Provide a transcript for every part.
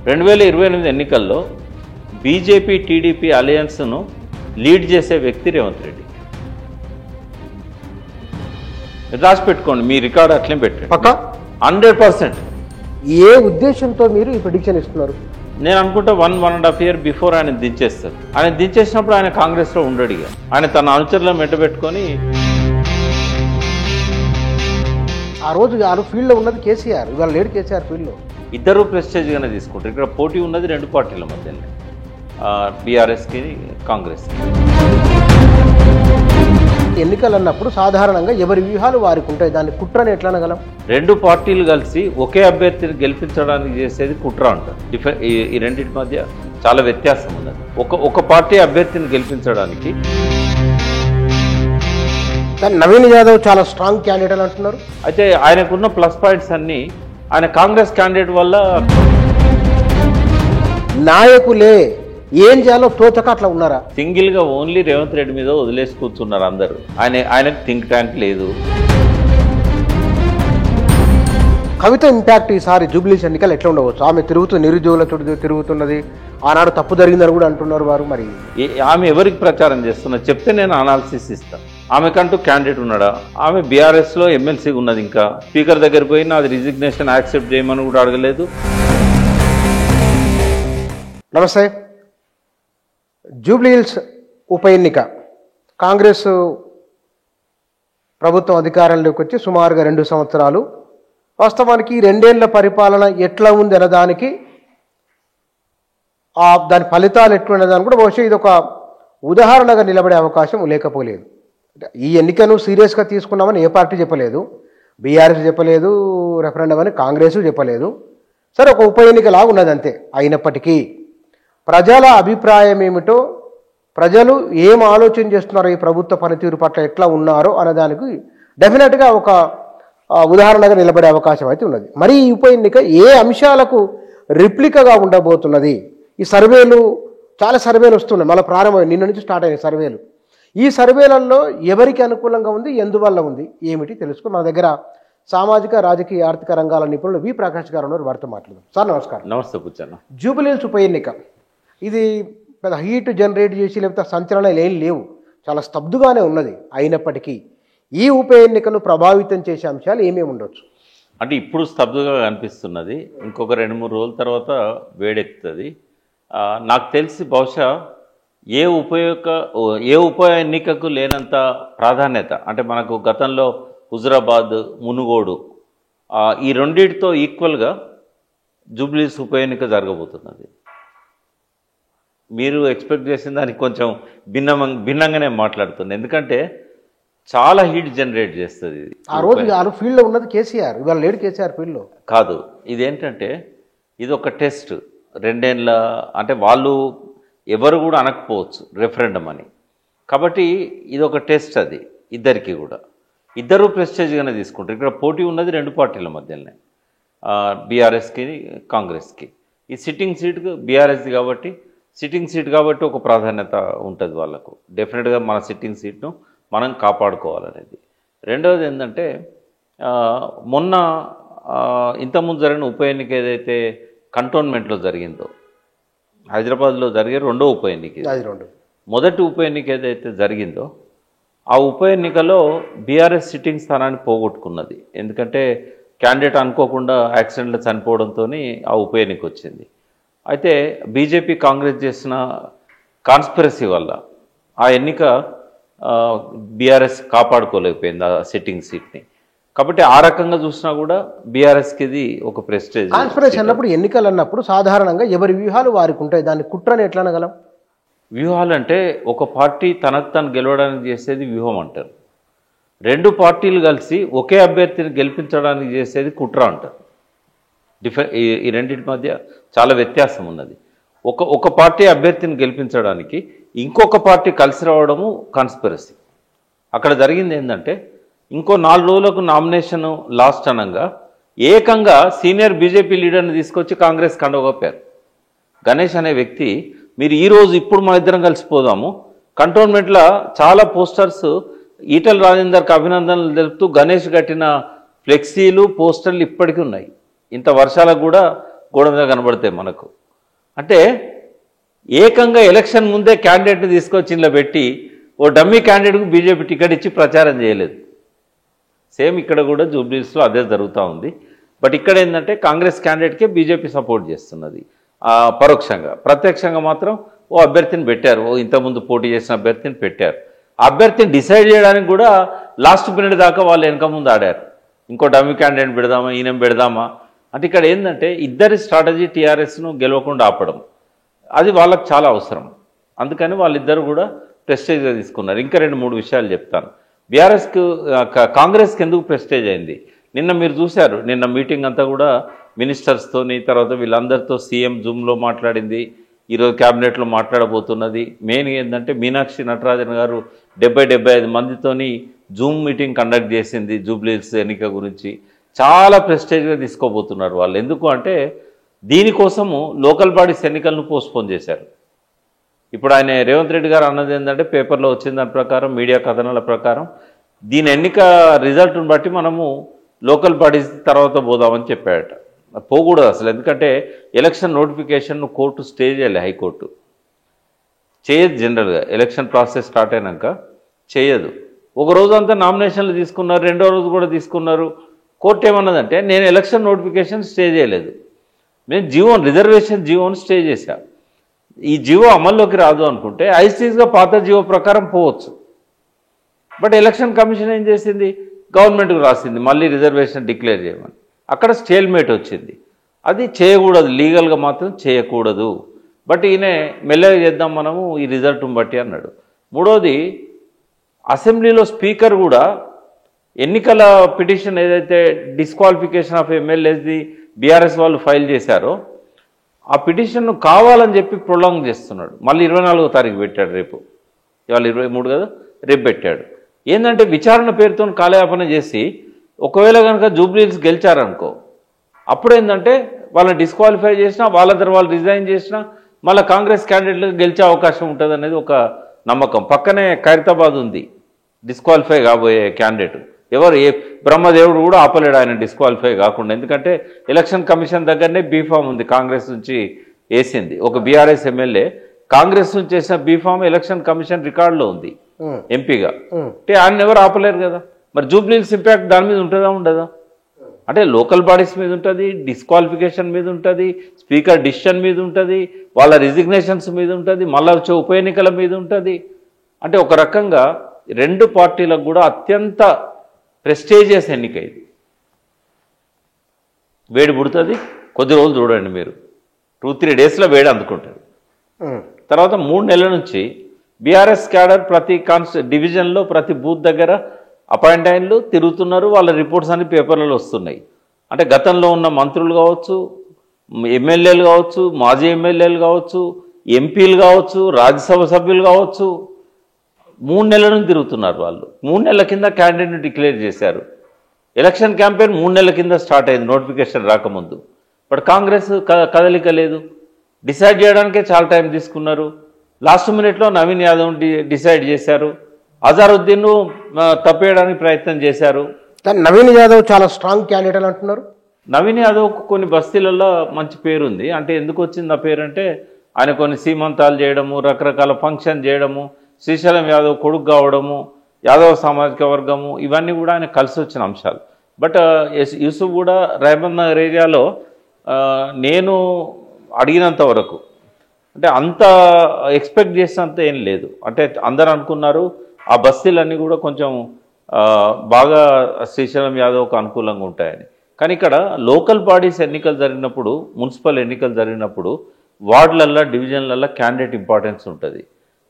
2028 ఎన్నికల్లో BJP TDP అలయన్స్ను lead చేసే వ్యక్తి రేవంత్ రెడ్డి. రాసి పెట్టుకోండి, మీ రికార్డు అట్లే పెట్టండి. 100%. ఏ ఉద్దేశంతో మీరు ఈ ప్రెడిక్షన్ ఇస్తున్నారు? నేను అనుకుంటా 1.5 year బిఫోర్ ఆయన దించేస్తారు. ఆయన దించేసినప్పుడు ఆయన కాంగ్రెస్లో ఉండడు. ఆయన తన అనుచరులను మెట్టబెట్టుకొని ఆ రోజు ఫీల్డ్లో ఉన్నది కేసీఆర్, ఇవాళ లేడు కేసీఆర్ ఫీల్డ్లో. ఇద్దరు ప్రెస్టేజ్గానే తీసుకుంటారు. ఇక్కడ పోటీ ఉన్నది 2 పార్టీల మధ్యనే, బీఆర్ఎస్కి కాంగ్రెస్కి. ఎన్నికలు అన్నప్పుడు సాధారణంగా ఎవరి వ్యూహాలు వారికి ఉంటాయి, దాన్ని కుట్రని ఎట్లా అనగలం? 2 పార్టీలు కలిసి ఒకే అభ్యర్థిని గెలిపించడానికి చేసేది కుట్ర అంటారు. ఈ రెండింటి మధ్య చాలా వ్యత్యాసం ఉన్నది. ఒక పార్టీ అభ్యర్థిని గెలిపించడానికి. కానీ నవీన్ యాదవ్ చాలా స్ట్రాంగ్ క్యాండిడేట్ అంటున్నారు. అయితే ఆయనకున్న ప్లస్ పాయింట్స్ అన్నీ ఆయన కాంగ్రెస్ క్యాండిడేట్ వల్ల. నాయకులే ఏం చేయాలో తోచక అట్లా ఉన్నారా? సింగిల్గా ఓన్లీ రేవంత్ రెడ్డి మీద వదిలేసి కూర్చున్నారు అందరూ. ఆయనకు థింక్ ట్యాంక్ లేదు. కవిత ఇంపాక్ట్ ఈసారి జూబ్లీస్ ఎన్నికలు ఎట్లా ఉండవచ్చు? ఆమె నిరుద్యోగుల చుట్టూ తిరుగుతున్నది, ఆనాడు తప్పు జరిగిందని కూడా అంటున్నారు వారు. మరి ఆమె ఎవరికి ప్రచారం చేస్తున్నారు చెప్తే నేను అనాలిసిస్ ఇస్తాను. ఆమెకంటూ క్యాండిడేట్ ఉన్నాడా? ఆమె బీఆర్ఎస్లో ఎమ్మెల్సీ ఉన్నది. ఇంకా స్పీకర్ దగ్గర పోయి నాది రిజిగ్నేషన్ యాక్సెప్ట్ చేయమని కూడా అడగలేదు. నమస్తే. జూబ్లీహిల్స్ ఉప ఎన్నిక, కాంగ్రెస్ ప్రభుత్వం అధికారంలోకి వచ్చి సుమారుగా 2 సంవత్సరాలు. వాస్తవానికి 2 ఏళ్ల పరిపాలన ఎట్లా ఉంది అన్నదానికి, దాని ఫలితాలు ఎట్లున్నదాన్ని కూడా బహుశా ఇది ఒక ఉదాహరణగా నిలబడే అవకాశం లేకపోలేదు. ఈ ఎన్నికను సీరియస్గా తీసుకున్నామని ఏ పార్టీ చెప్పలేదు, బీఆర్ఎస్ చెప్పలేదు, రెఫరెండం అని కాంగ్రెస్ చెప్పలేదు. సరే, ఒక ఉప ఎన్నికలా ఉన్నది అంతే. అయినప్పటికీ ప్రజల అభిప్రాయం ఏమిటో, ప్రజలు ఏం ఆలోచన చేస్తున్నారో, ఈ ప్రభుత్వ పనితీరు పట్ల ఎట్లా ఉన్నారో అన్నదానికి డెఫినెట్గా ఒక ఉదాహరణగా నిలబడే అవకాశం అయితే ఉన్నది. మరి ఈ ఉప ఎన్నిక ఏ అంశాలకు రిప్లికగా ఉండబోతున్నది? ఈ సర్వేలు, చాలా సర్వేలు వస్తున్నాయి, మళ్ళీ ప్రారంభం నిన్న నుంచి స్టార్ట్ అయిన సర్వేలు. ఈ సర్వేలలో ఎవరికి అనుకూలంగా ఉంది, ఎందువల్ల ఉంది, ఏమిటి తెలుసుకుని మన దగ్గర సామాజిక రాజకీయ ఆర్థిక రంగాల నిపుణులు వి ప్రకాష్ గారు ఉన్నారు. వారితో మాట్లాడదాం. సార్ నమస్కారం. నమస్తే కూర్చోన్న. జూబ్లీహిల్స్ ఉప ఎన్నిక ఇది పెద్ద హీట్ జనరేట్ చేసి లేకపోతే సంచలనాలు ఏం లేవు, చాలా స్తబ్దుగానే ఉన్నది. అయినప్పటికీ ఈ ఉప ఎన్నికను ప్రభావితం చేసే అంశాలు ఏమేమి ఉండొచ్చు? అంటే ఇప్పుడు స్తబ్దుగా కనిపిస్తున్నది, ఇంకొక 2-3 రోజుల తర్వాత వేడెక్కుతుంది. నాకు తెలిసి బహుశా ఏ ఉప ఎన్నికకు లేనంత ప్రాధాన్యత, అంటే మనకు గతంలో హుజురాబాద్, మునుగోడు, ఈ రెండింటితో ఈక్వల్గా జూబ్లీహిల్స్ ఉప ఎన్నిక జరగబోతున్నది. మీరు ఎక్స్పెక్ట్ చేసిన దానికి కొంచెం భిన్నంగానే మాట్లాడుతుంది. ఎందుకంటే చాలా హీట్ జనరేట్ చేస్తుంది. ఆ రోజు ఫీల్డ్లో ఉన్నది కేసీఆర్, ఇవాళ లేడు కేసీఆర్ ఫీల్డ్లో. కాదు, ఇదేంటంటే ఇది ఒక టెస్ట్. 2 ఏళ్ళ అంటే వాళ్ళు ఎవరు కూడా అనకపోవచ్చు రెఫరెండం అని. కాబట్టి ఇది ఒక టెస్ట్. అది ఇద్దరికి కూడా, ఇద్దరు ప్రెస్టేజ్గానే తీసుకుంటారు. ఇక్కడ పోటీ ఉన్నది 2 పార్టీల మధ్యనే, బీఆర్ఎస్కి కాంగ్రెస్కి. ఈ సిట్టింగ్ సీట్కు బీఆర్ఎస్ది కాబట్టి, సిట్టింగ్ సీట్ కాబట్టి ఒక ప్రాధాన్యత ఉంటుంది వాళ్ళకు. డెఫినెట్గా మన సిట్టింగ్ సీట్ను మనం కాపాడుకోవాలనేది. రెండవది ఏంటంటే, మొన్న ఇంతకుముందు జరిగిన ఉప ఎన్నిక ఏదైతే కంటోన్మెంట్లో జరిగిందో, హైదరాబాద్లో జరిగే 2వ ఉప ఎన్నిక, మొదటి ఉప ఎన్నిక ఏదైతే జరిగిందో ఆ ఉప ఎన్నికలో బీఆర్ఎస్ సిట్టింగ్ స్థానాన్ని పోగొట్టుకున్నది. ఎందుకంటే క్యాండిడేట్ అనుకోకుండా యాక్సిడెంట్లో చనిపోవడంతో ఆ ఉప ఎన్నిక వచ్చింది. అయితే బీజేపీ కాంగ్రెస్ చేసిన కాన్స్పిరసీ వల్ల ఆ ఎన్నిక బీఆర్ఎస్ కాపాడుకోలేకపోయింది ఆ సిట్టింగ్ సీట్ని. కాబట్టి ఆ రకంగా చూసినా కూడా బీఆర్ఎస్కి ఇది ఒక ప్రెస్టేజ్. కాన్స్పిరసీ అన్నప్పుడు, ఎన్నికలు అన్నప్పుడు సాధారణంగా ఎవరి వ్యూహాలు వారికి ఉంటాయి, దాన్ని కుట్రని ఎట్లా అనగలం? వ్యూహాలు అంటే ఒక పార్టీ తనకు తను గెలవడానికి చేసేది వ్యూహం అంటారు. 2 పార్టీలు కలిసి ఒకే అభ్యర్థిని గెలిపించడానికి చేసేది కుట్ర అంటారు. ఈ రెండింటి మధ్య చాలా వ్యత్యాసం ఉన్నది. ఒక పార్టీ అభ్యర్థిని గెలిపించడానికి ఇంకొక పార్టీ కలిసి రావడము కాన్స్పిరసీ. అక్కడ జరిగింది ఏంటంటే, ఇంకో 4 రోజులకు నామినేషన్ లాస్ట్ అనగా ఏకంగా సీనియర్ బీజేపీ లీడర్ని తీసుకొచ్చి కాంగ్రెస్ కండగొప్పారు. గణేష్ అనే వ్యక్తి, మీరు ఈరోజు ఇప్పుడు మన ఇద్దరం కలిసిపోదాము, కంటోన్మెంట్లో చాలా పోస్టర్స్ ఈటల రాజేందర్కి అభినందనలు తెలుపుతూ గణేష్ కట్టిన ఫ్లెక్సీలు, పోస్టర్లు ఇప్పటికీ ఉన్నాయి. ఇంత వర్షాలకు కూడా గోడ మీద కనబడతాయి మనకు. అంటే ఏకంగా ఎలక్షన్ ముందే క్యాండిడేట్ని తీసుకొచ్చి ఇలా పెట్టి ఓ డమ్మీ క్యాండిడేట్కు బీజేపీ టికెట్ ఇచ్చి ప్రచారం చేయలేదు. సేమ్ ఇక్కడ కూడా జూబ్లీస్లో అదే జరుగుతూ ఉంది. బట్ ఇక్కడ ఏంటంటే కాంగ్రెస్ క్యాండిడేట్కే బీజేపీ సపోర్ట్ చేస్తున్నది పరోక్షంగా. ప్రత్యక్షంగా మాత్రం ఓ అభ్యర్థిని పెట్టారు, ఓ ఇంతకుముందు పోటీ చేసిన అభ్యర్థిని పెట్టారు. ఆ అభ్యర్థిని డిసైడ్ చేయడానికి కూడా లాస్ట్ మినిట్ దాకా వాళ్ళు వెనక ముందు ఆడారు. ఇంకో డమ్మీ క్యాండిడేట్ పెడదామా, ఈయన పెడదామా అంటే ఇక్కడ ఏంటంటే ఇద్దరి స్ట్రాటజీ టీఆర్ఎస్ను గెలవకుండా ఆపడం, అది వాళ్ళకి చాలా అవసరం. అందుకని వాళ్ళిద్దరు కూడా ప్రెస్టేజ్గా తీసుకున్నారు. ఇంకా 2-3 విషయాలు చెప్తాను. బీఆర్ఎస్కు కాంగ్రెస్కి ఎందుకు ప్రెస్టేజ్ అయింది? నిన్న మీరు చూశారు, నిన్న మీటింగ్ అంతా కూడా మినిస్టర్స్తోని, తర్వాత వీళ్ళందరితో సీఎం జూమ్లో మాట్లాడింది, ఈరోజు క్యాబినెట్లో మాట్లాడబోతున్నది. మెయిన్ ఏంటంటే మీనాక్షి నటరాజన్ గారు 70-75 మందితోని జూమ్ మీటింగ్ కండక్ట్ చేసింది జూబ్లీహిల్స్ ఎన్నిక గురించి. చాలా ప్రెస్టేజ్గా తీసుకోబోతున్నారు వాళ్ళు. ఎందుకు అంటే దీనికోసము లోకల్ బాడీస్ ఎన్నికలను పోస్ట్పోన్ చేశారు. ఇప్పుడు ఆయన రేవంత్ రెడ్డి గారు అన్నది ఏంటంటే పేపర్లో వచ్చిన దాని ప్రకారం, మీడియా కథనాల ప్రకారం దీని ఎన్నిక రిజల్ట్ను బట్టి మనము లోకల్ బాడీస్ తర్వాత పోదామని చెప్పాడట. పోకూడదు అసలు, ఎందుకంటే ఎలక్షన్ నోటిఫికేషన్ను కోర్టు స్టే చేయాలి, హైకోర్టు చేయదు. జనరల్గా ఎలక్షన్ ప్రాసెస్ స్టార్ట్ అయినాక చేయదు. ఒక రోజు అంతా నామినేషన్లు తీసుకున్నారు, 2వ రోజు కూడా తీసుకున్నారు. కోర్టు ఏమన్నదంటే నేను ఎలక్షన్ నోటిఫికేషన్ స్టే చేయలేదు, నేను రిజర్వేషన్ జీవోను స్టే చేశాను. ఈ జీవో అమల్లోకి రాదు అనుకుంటే ఐసీస్గా పాత జీవో ప్రకారం పోవచ్చు. బట్ ఎలక్షన్ కమిషన్ ఏం చేసింది? గవర్నమెంట్కి రాసింది మళ్ళీ రిజర్వేషన్ డిక్లేర్ చేయమని. అక్కడ స్టేల్మేట్ వచ్చింది. అది చేయకూడదు, లీగల్గా మాత్రం చేయకూడదు. బట్ ఈయన మెల్లగా చేద్దాం మనము ఈ రిజల్ట్ను బట్టి అన్నాడు. మూడోది, అసెంబ్లీలో స్పీకర్ కూడా ఎన్నికల పిటిషన్ ఏదైతే డిస్క్వాలిఫికేషన్ ఆఫ్ ఎమ్మెల్యేది బీఆర్ఎస్ వాళ్ళు ఫైల్ చేశారో ఆ పిటిషన్ను కావాలని చెప్పి ప్రొలాంగ్ చేస్తున్నాడు. మళ్ళీ 24వ తారీఖు పెట్టాడు, రేపు. ఇవాళ 23 కదా, రేపు పెట్టాడు. ఏంటంటే విచారణ పేరుతో కాలయాపన చేసి ఒకవేళ కనుక జూబ్లీహిల్స్ గెలిచారనుకో, అప్పుడేంటంటే వాళ్ళని డిస్క్వాలిఫై చేసినా, వాళ్ళ దగ్గర వాళ్ళు రిజైన్ చేసినా మళ్ళీ కాంగ్రెస్ క్యాండిడేట్లకు గెలిచే అవకాశం ఉంటుంది అనేది ఒక నమ్మకం. పక్కనే ఖైరతాబాద్ ఉంది డిస్క్వాలిఫై కాబోయే క్యాండిడేట్. బ్రహ్మదేవుడు కూడా ఆపలేడు ఆయన డిస్క్వాలిఫై కాకుండా. ఎందుకంటే ఎలక్షన్ కమిషన్ దగ్గరనే బీఫామ్ ఉంది, కాంగ్రెస్ నుంచి వేసింది. ఒక బీఆర్ఎస్ ఎమ్మెల్యే కాంగ్రెస్ నుంచి వేసిన బీఫామ్ ఎలక్షన్ కమిషన్ రికార్డులో ఉంది ఎంపీగా. అంటే ఆయన ఎవరు ఆపలేరు కదా. మరి జూబ్లీహిల్స్ ఇంపాక్ట్ దాని మీద ఉంటుందా, ఉండదా? అంటే లోకల్ బాడీస్ మీద ఉంటుంది, డిస్క్వాలిఫికేషన్ మీద ఉంటుంది, స్పీకర్ డిసిషన్ మీద ఉంటుంది, వాళ్ళ రిజిగ్నేషన్స్ మీద ఉంటుంది, మళ్ళీ వచ్చే ఉప ఎన్నికల మీద ఉంటుంది. అంటే ఒక రకంగా 2 పార్టీలకు కూడా అత్యంత ప్రెస్టేజియస్ ఎన్నిక ఇది. వేడి పుడుతుంది, కొద్ది రోజులు చూడండి మీరు, 2-3 డేస్లో వేడి అందుకుంటుంది. తర్వాత 3 నెలల నుంచి బీఆర్ఎస్ క్యాడర్ ప్రతి డివిజన్లో ప్రతి బూత్ దగ్గర అపాయింట్ అయిన్లు తిరుగుతున్నారు. వాళ్ళ రిపోర్ట్స్ అన్ని పేపర్లలో వస్తున్నాయి. అంటే గతంలో ఉన్న మంత్రులు కావచ్చు, ఎమ్మెల్యేలు కావచ్చు, మాజీ ఎమ్మెల్యేలు కావచ్చు, ఎంపీలు కావచ్చు, రాజ్యసభ సభ్యులు కావచ్చు, 3 నెలల నుంచి తిరుగుతున్నారు వాళ్ళు. 3 నెలల కింద క్యాండిడేట్ని డిక్లేర్ చేశారు. ఎలక్షన్ క్యాంపెయిన్ 3 నెలల కింద స్టార్ట్ అయింది, నోటిఫికేషన్ రాకముందు. బట్ కాంగ్రెస్ కదలిక లేదు. డిసైడ్ చేయడానికే చాలా టైం తీసుకున్నారు. లాస్ట్ మినిట్లో నవీన్ యాదవ్ డిసైడ్ చేశారు, అజారుద్దీన్ను తప్పేయడానికి ప్రయత్నం చేశారు. కానీ నవీన్ యాదవ్ చాలా స్ట్రాంగ్ క్యాండిడేట్ అంటున్నారు. నవీన్ యాదవ్కు కొన్ని బస్తీలలో మంచి పేరుంది. అంటే ఎందుకు వచ్చింది ఆ పేరు అంటే ఆయన కొన్ని సీమంతాలు చేయడము, రకరకాల ఫంక్షన్ చేయడము, శ్రీశైలం యాదవ్ కొడుకు కావడము, యాదవ్ సామాజిక వర్గము, ఇవన్నీ కూడా ఆయన కలిసి వచ్చిన అంశాలు. బట్ యూసుఫ్ కూడా రైబంద్ నగర్ ఏరియాలో నేను అడిగినంత వరకు అంటే అంత ఎక్స్పెక్ట్ చేసినంత ఏం లేదు. అంటే అందరు అనుకున్నారు ఆ బస్తీలన్నీ కూడా కొంచెం బాగా శ్రీశైలం యాదవ్కు అనుకూలంగా ఉంటాయని. కానీ ఇక్కడ లోకల్ బాడీస్ ఎన్నికలు జరిగినప్పుడు, మున్సిపల్ ఎన్నికలు జరిగినప్పుడు వార్డులల్లో, డివిజన్లల్లో క్యాండిడేట్ ఇంపార్టెన్స్ ఉంటుంది.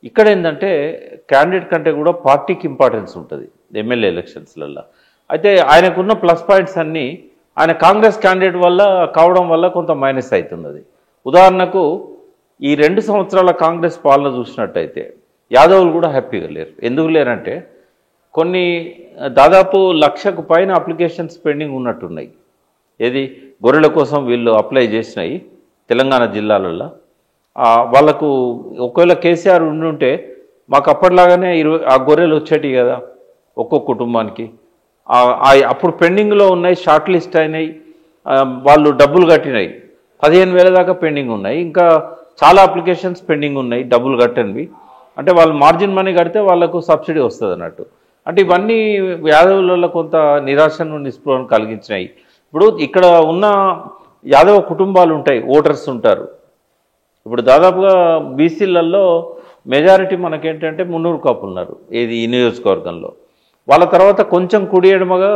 ఇక్కడ ఏంటంటే క్యాండిడేట్ కంటే కూడా పార్టీకి ఇంపార్టెన్స్ ఉంటుంది ఎమ్మెల్యే ఎలక్షన్స్లలో. అయితే ఆయనకున్న ప్లస్ పాయింట్స్ అన్నీ ఆయన కాంగ్రెస్ క్యాండిడేట్ వల్ల కావడం వల్ల కొంత మైనస్ అవుతున్నది. ఉదాహరణకు ఈ 2 సంవత్సరాల కాంగ్రెస్ పాలన చూసినట్టయితే యాదవులు కూడా హ్యాపీగా లేరు. ఎందుకు లేరంటే కొన్ని దాదాపు 1,00,000కు పైన అప్లికేషన్స్ పెండింగ్ ఉన్నట్టున్నాయి. ఏది గొర్రెల కోసం వీళ్ళు అప్లై చేసినాయి తెలంగాణ జిల్లాలలో. వాళ్ళకు ఒకవేళ కేసీఆర్ ఉండుంటే మాకు అప్పటిలాగానే ఆ గొర్రెలు వచ్చేటివి కదా ఒక్కొక్క కుటుంబానికి. అప్పుడు పెండింగ్లో ఉన్నాయి, షార్ట్ లిస్ట్ అయినాయి, వాళ్ళు డబ్బులు కట్టినాయి. 15,000 దాకా పెండింగ్ ఉన్నాయి. ఇంకా చాలా అప్లికేషన్స్ పెండింగ్ ఉన్నాయి డబ్బులు కట్టనివి. అంటే వాళ్ళు మార్జిన్ మనీ కడితే వాళ్ళకు సబ్సిడీ వస్తుంది అన్నట్టు. అంటే ఇవన్నీ యాదవులలో కొంత నిరాశను నిస్పృహను కలిగించినాయి. ఇప్పుడు ఇక్కడ ఉన్న యాదవ కుటుంబాలు ఉంటాయి, ఓటర్స్ ఉంటారు. ఇప్పుడు దాదాపుగా బీసీలలో మెజారిటీ మనకేంటంటే మున్నూరు కాపు ఉన్నారు ఏది ఈ నియోజకవర్గంలో. వాళ్ళ తర్వాత కొంచెం కుడి ఎడమగా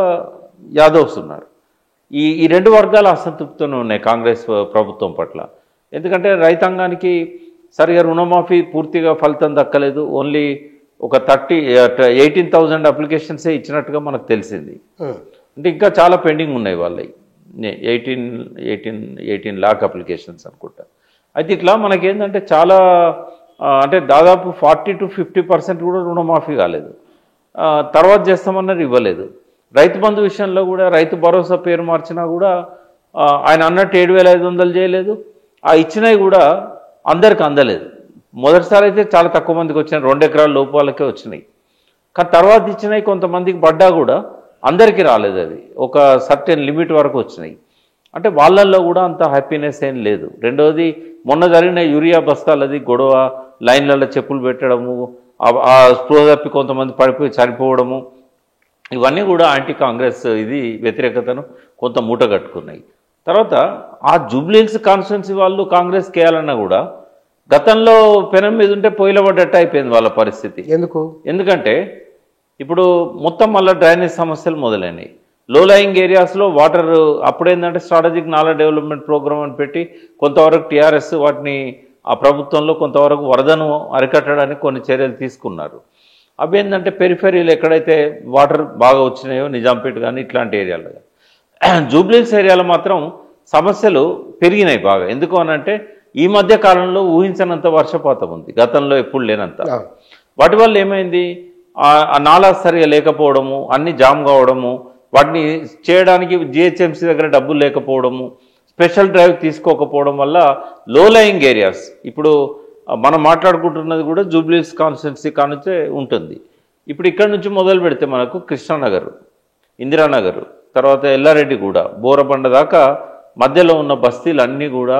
యాదవ్స్ ఉన్నారు. ఈ రెండు వర్గాలు అసంతృప్తితోనే ఉన్నాయి కాంగ్రెస్ ప్రభుత్వం పట్ల. ఎందుకంటే రైతాంగానికి సరిగా రుణమాఫీ పూర్తిగా ఫలితం దక్కలేదు. ఓన్లీ ఒక 18,000 అప్లికేషన్సే ఇచ్చినట్టుగా మనకు తెలిసింది. అంటే ఇంకా చాలా పెండింగ్ ఉన్నాయి వాళ్ళవి. 18 లాక్ అప్లికేషన్స్ అనుకుంటా. అయితే ఇట్లా మనకేంటంటే చాలా అంటే దాదాపు 40 to 50% కూడా రుణమాఫీ కాలేదు. తర్వాత చేస్తామన్నారు, ఇవ్వలేదు. రైతు బంధు విషయంలో కూడా రైతు భరోసా పేరు మార్చినా కూడా ఆయన అన్నట్టు 7,500 చేయలేదు. ఆ ఇచ్చినవి కూడా అందరికి అందలేదు. మొదటిసారి అయితే చాలా తక్కువ మందికి వచ్చినాయి, 2 ఎకరాల లోపు వాళ్ళకే వచ్చినాయి. కానీ తర్వాత ఇచ్చినవి కొంతమందికి పడ్డా కూడా అందరికీ రాలేదు. అది ఒక సర్టెన్ లిమిట్ వరకు వచ్చినాయి. అంటే వాళ్ళల్లో కూడా అంత హ్యాపీనెస్ ఏం లేదు. రెండవది, మొన్న జరిగిన యూరియా బస్తాలది గొడవ, లైన్లలో చెప్పులు పెట్టడము, ఆ స్పృహ తప్పి కొంతమంది పడిపోయి చనిపోవడము, ఇవన్నీ కూడా యాంటీ కాంగ్రెస్ ఇది వ్యతిరేకతను కొంత మూట కట్టుకున్నాయి. తర్వాత ఆ జూబ్లీహిల్స్ కాన్స్టిట్యున్సీ వాళ్ళు కాంగ్రెస్ కేయాలన్నా కూడా గతంలో పెనం మీద ఉంటే పొయ్యిలబడ్డట్టు అయిపోయింది వాళ్ళ పరిస్థితి. ఎందుకంటే ఇప్పుడు మొత్తం మళ్ళీ డ్రైనేజ్ సమస్యలు మొదలైనవి. లో లయింగ్ ఏరియాస్లో వాటర్ అప్పుడేంటంటే స్ట్రాటజిక్ నాలా డెవలప్మెంట్ ప్రోగ్రామ్ అని పెట్టి కొంతవరకు టీఆర్ఎస్ వాటిని ఆ ప్రభుత్వంలో కొంతవరకు వరదను అరికట్టడానికి కొన్ని చర్యలు తీసుకున్నారు. అవి ఏంటంటే పెరిఫెరీలు ఎక్కడైతే వాటర్ బాగా వచ్చినాయో, నిజాంపేట కానీ ఇట్లాంటి ఏరియాలో. జూబ్లీహిల్స్ ఏరియాలో మాత్రం సమస్యలు పెరిగినాయి బాగా. ఎందుకు అనంటే ఈ మధ్య కాలంలో ఊహించనంత వర్షపాతం ఉంది, గతంలో ఎప్పుడు లేనంత. వాటి వల్ల ఏమైంది, ఆ నాలా సరిగా లేకపోవడము, అన్ని జామ్ కావడము, వాటిని చేయడానికి జిహెచ్ఎంసీ దగ్గర డబ్బులు లేకపోవడము, స్పెషల్ డ్రైవ్ తీసుకోకపోవడం వల్ల లో లయింగ్ ఏరియాస్, ఇప్పుడు మనం మాట్లాడుకుంటున్నది కూడా జూబ్లీహిల్స్ కాన్స్టిట్యున్సీ కానుంచే ఉంటుంది. ఇప్పుడు ఇక్కడ నుంచి మొదలు పెడితే మనకు కృష్ణానగర్, ఇందిరానగర్, తర్వాత ఎల్లారెడ్డిగూడ, బోరబండ దాకా మధ్యలో ఉన్న బస్తీలు అన్నీ కూడా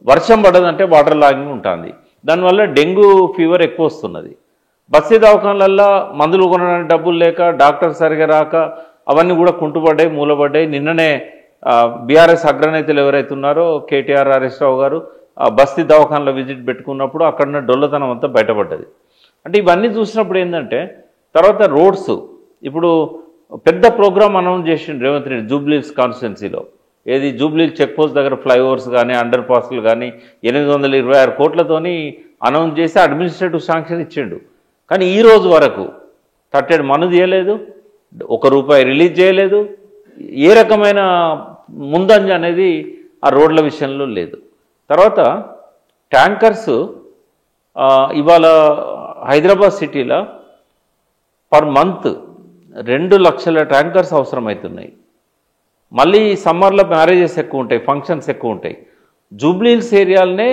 వర్షం పడదంటే వాటర్ లాగింగ్ ఉంటుంది. దానివల్ల డెంగ్యూ ఫీవర్ ఎక్కువ వస్తున్నది. బస్తీ దవాఖానలల్లో మందులు కొనడానికి డబ్బులు లేక, డాక్టర్ సరిగా రాక అవన్నీ కూడా కుంటుపడ్డాయి, మూలపడ్డాయి. నిన్ననే బీఆర్ఎస్ అగ్రనేతలు ఎవరైతే ఉన్నారో కేటీఆర్, హరీష్ రావు గారు బస్తీ దవాఖానలో విజిట్ పెట్టుకున్నప్పుడు అక్కడున్న డొల్లతనం అంతా బయటపడ్డది. అంటే ఇవన్నీ చూసినప్పుడు ఏంటంటే తర్వాత రోడ్స్, ఇప్పుడు పెద్ద ప్రోగ్రామ్ అనౌన్స్ చేసిండు రేవంత్ రెడ్డి జూబ్లీహిల్స్ కాన్స్టిట్యున్సీలో. ఏది జూబ్లీహిల్స్ చెక్ పోస్ట్ దగ్గర ఫ్లైఓవర్స్ కానీ, అండర్ పాస్లు కానీ 826 కోట్లతోని అనౌన్స్ చేసి అడ్మినిస్ట్రేటివ్ శాంక్షన్ ఇచ్చిండు. కానీ ఈ రోజు వరకు తట్టేడు మను చేయలేదు, ₹1 రిలీజ్ చేయలేదు. ఏ రకమైన ముందంజ అనేది ఆ రోడ్ల విషయంలో లేదు. తర్వాత ట్యాంకర్స్ ఇవాళ హైదరాబాద్ సిటీలో పర్ మంత్ 2 లక్షల ట్యాంకర్స్ అవసరమవుతున్నాయి. మళ్ళీ సమ్మర్లో మ్యారేజెస్ ఎక్కువ ఉంటాయి, ఫంక్షన్స్ ఎక్కువ ఉంటాయి. జూబ్లీహిల్స్ ఏరియాలనే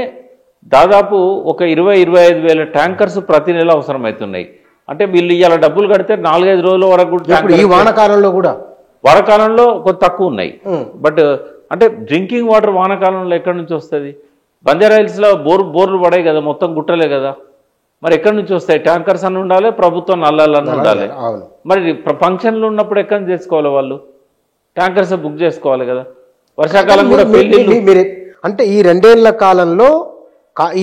దాదాపు ఒక 20-25 వేల ట్యాంకర్స్ ప్రతి నెల అవసరమవుతున్నాయి. అంటే వీళ్ళు ఇవాళ డబ్బులు కడితే 4-5 రోజుల వరకు ఈ వానకాలంలో కూడా, వానకాలంలో కొంత తక్కువ ఉన్నాయి. బట్ అంటే డ్రింకింగ్ వాటర్ వానకాలంలో ఎక్కడి నుంచి వస్తుంది? బంజారాహిల్స్లో బోర్లు పడాయి కదా, మొత్తం గుట్టలే కదా, మరి ఎక్కడి నుంచి వస్తాయి? ట్యాంకర్స్ అని ఉండాలి, ప్రభుత్వం నల్లాలని ఉండాలి. మరి ఫంక్షన్లు ఉన్నప్పుడు ఎక్కడి నుంచి చేసుకోవాలి వాళ్ళు? ట్యాంకర్స్ బుక్ చేసుకోవాలి కదా. వర్షాకాలం కూడా అంటే ఈ 2 ఏళ్ల కాలంలో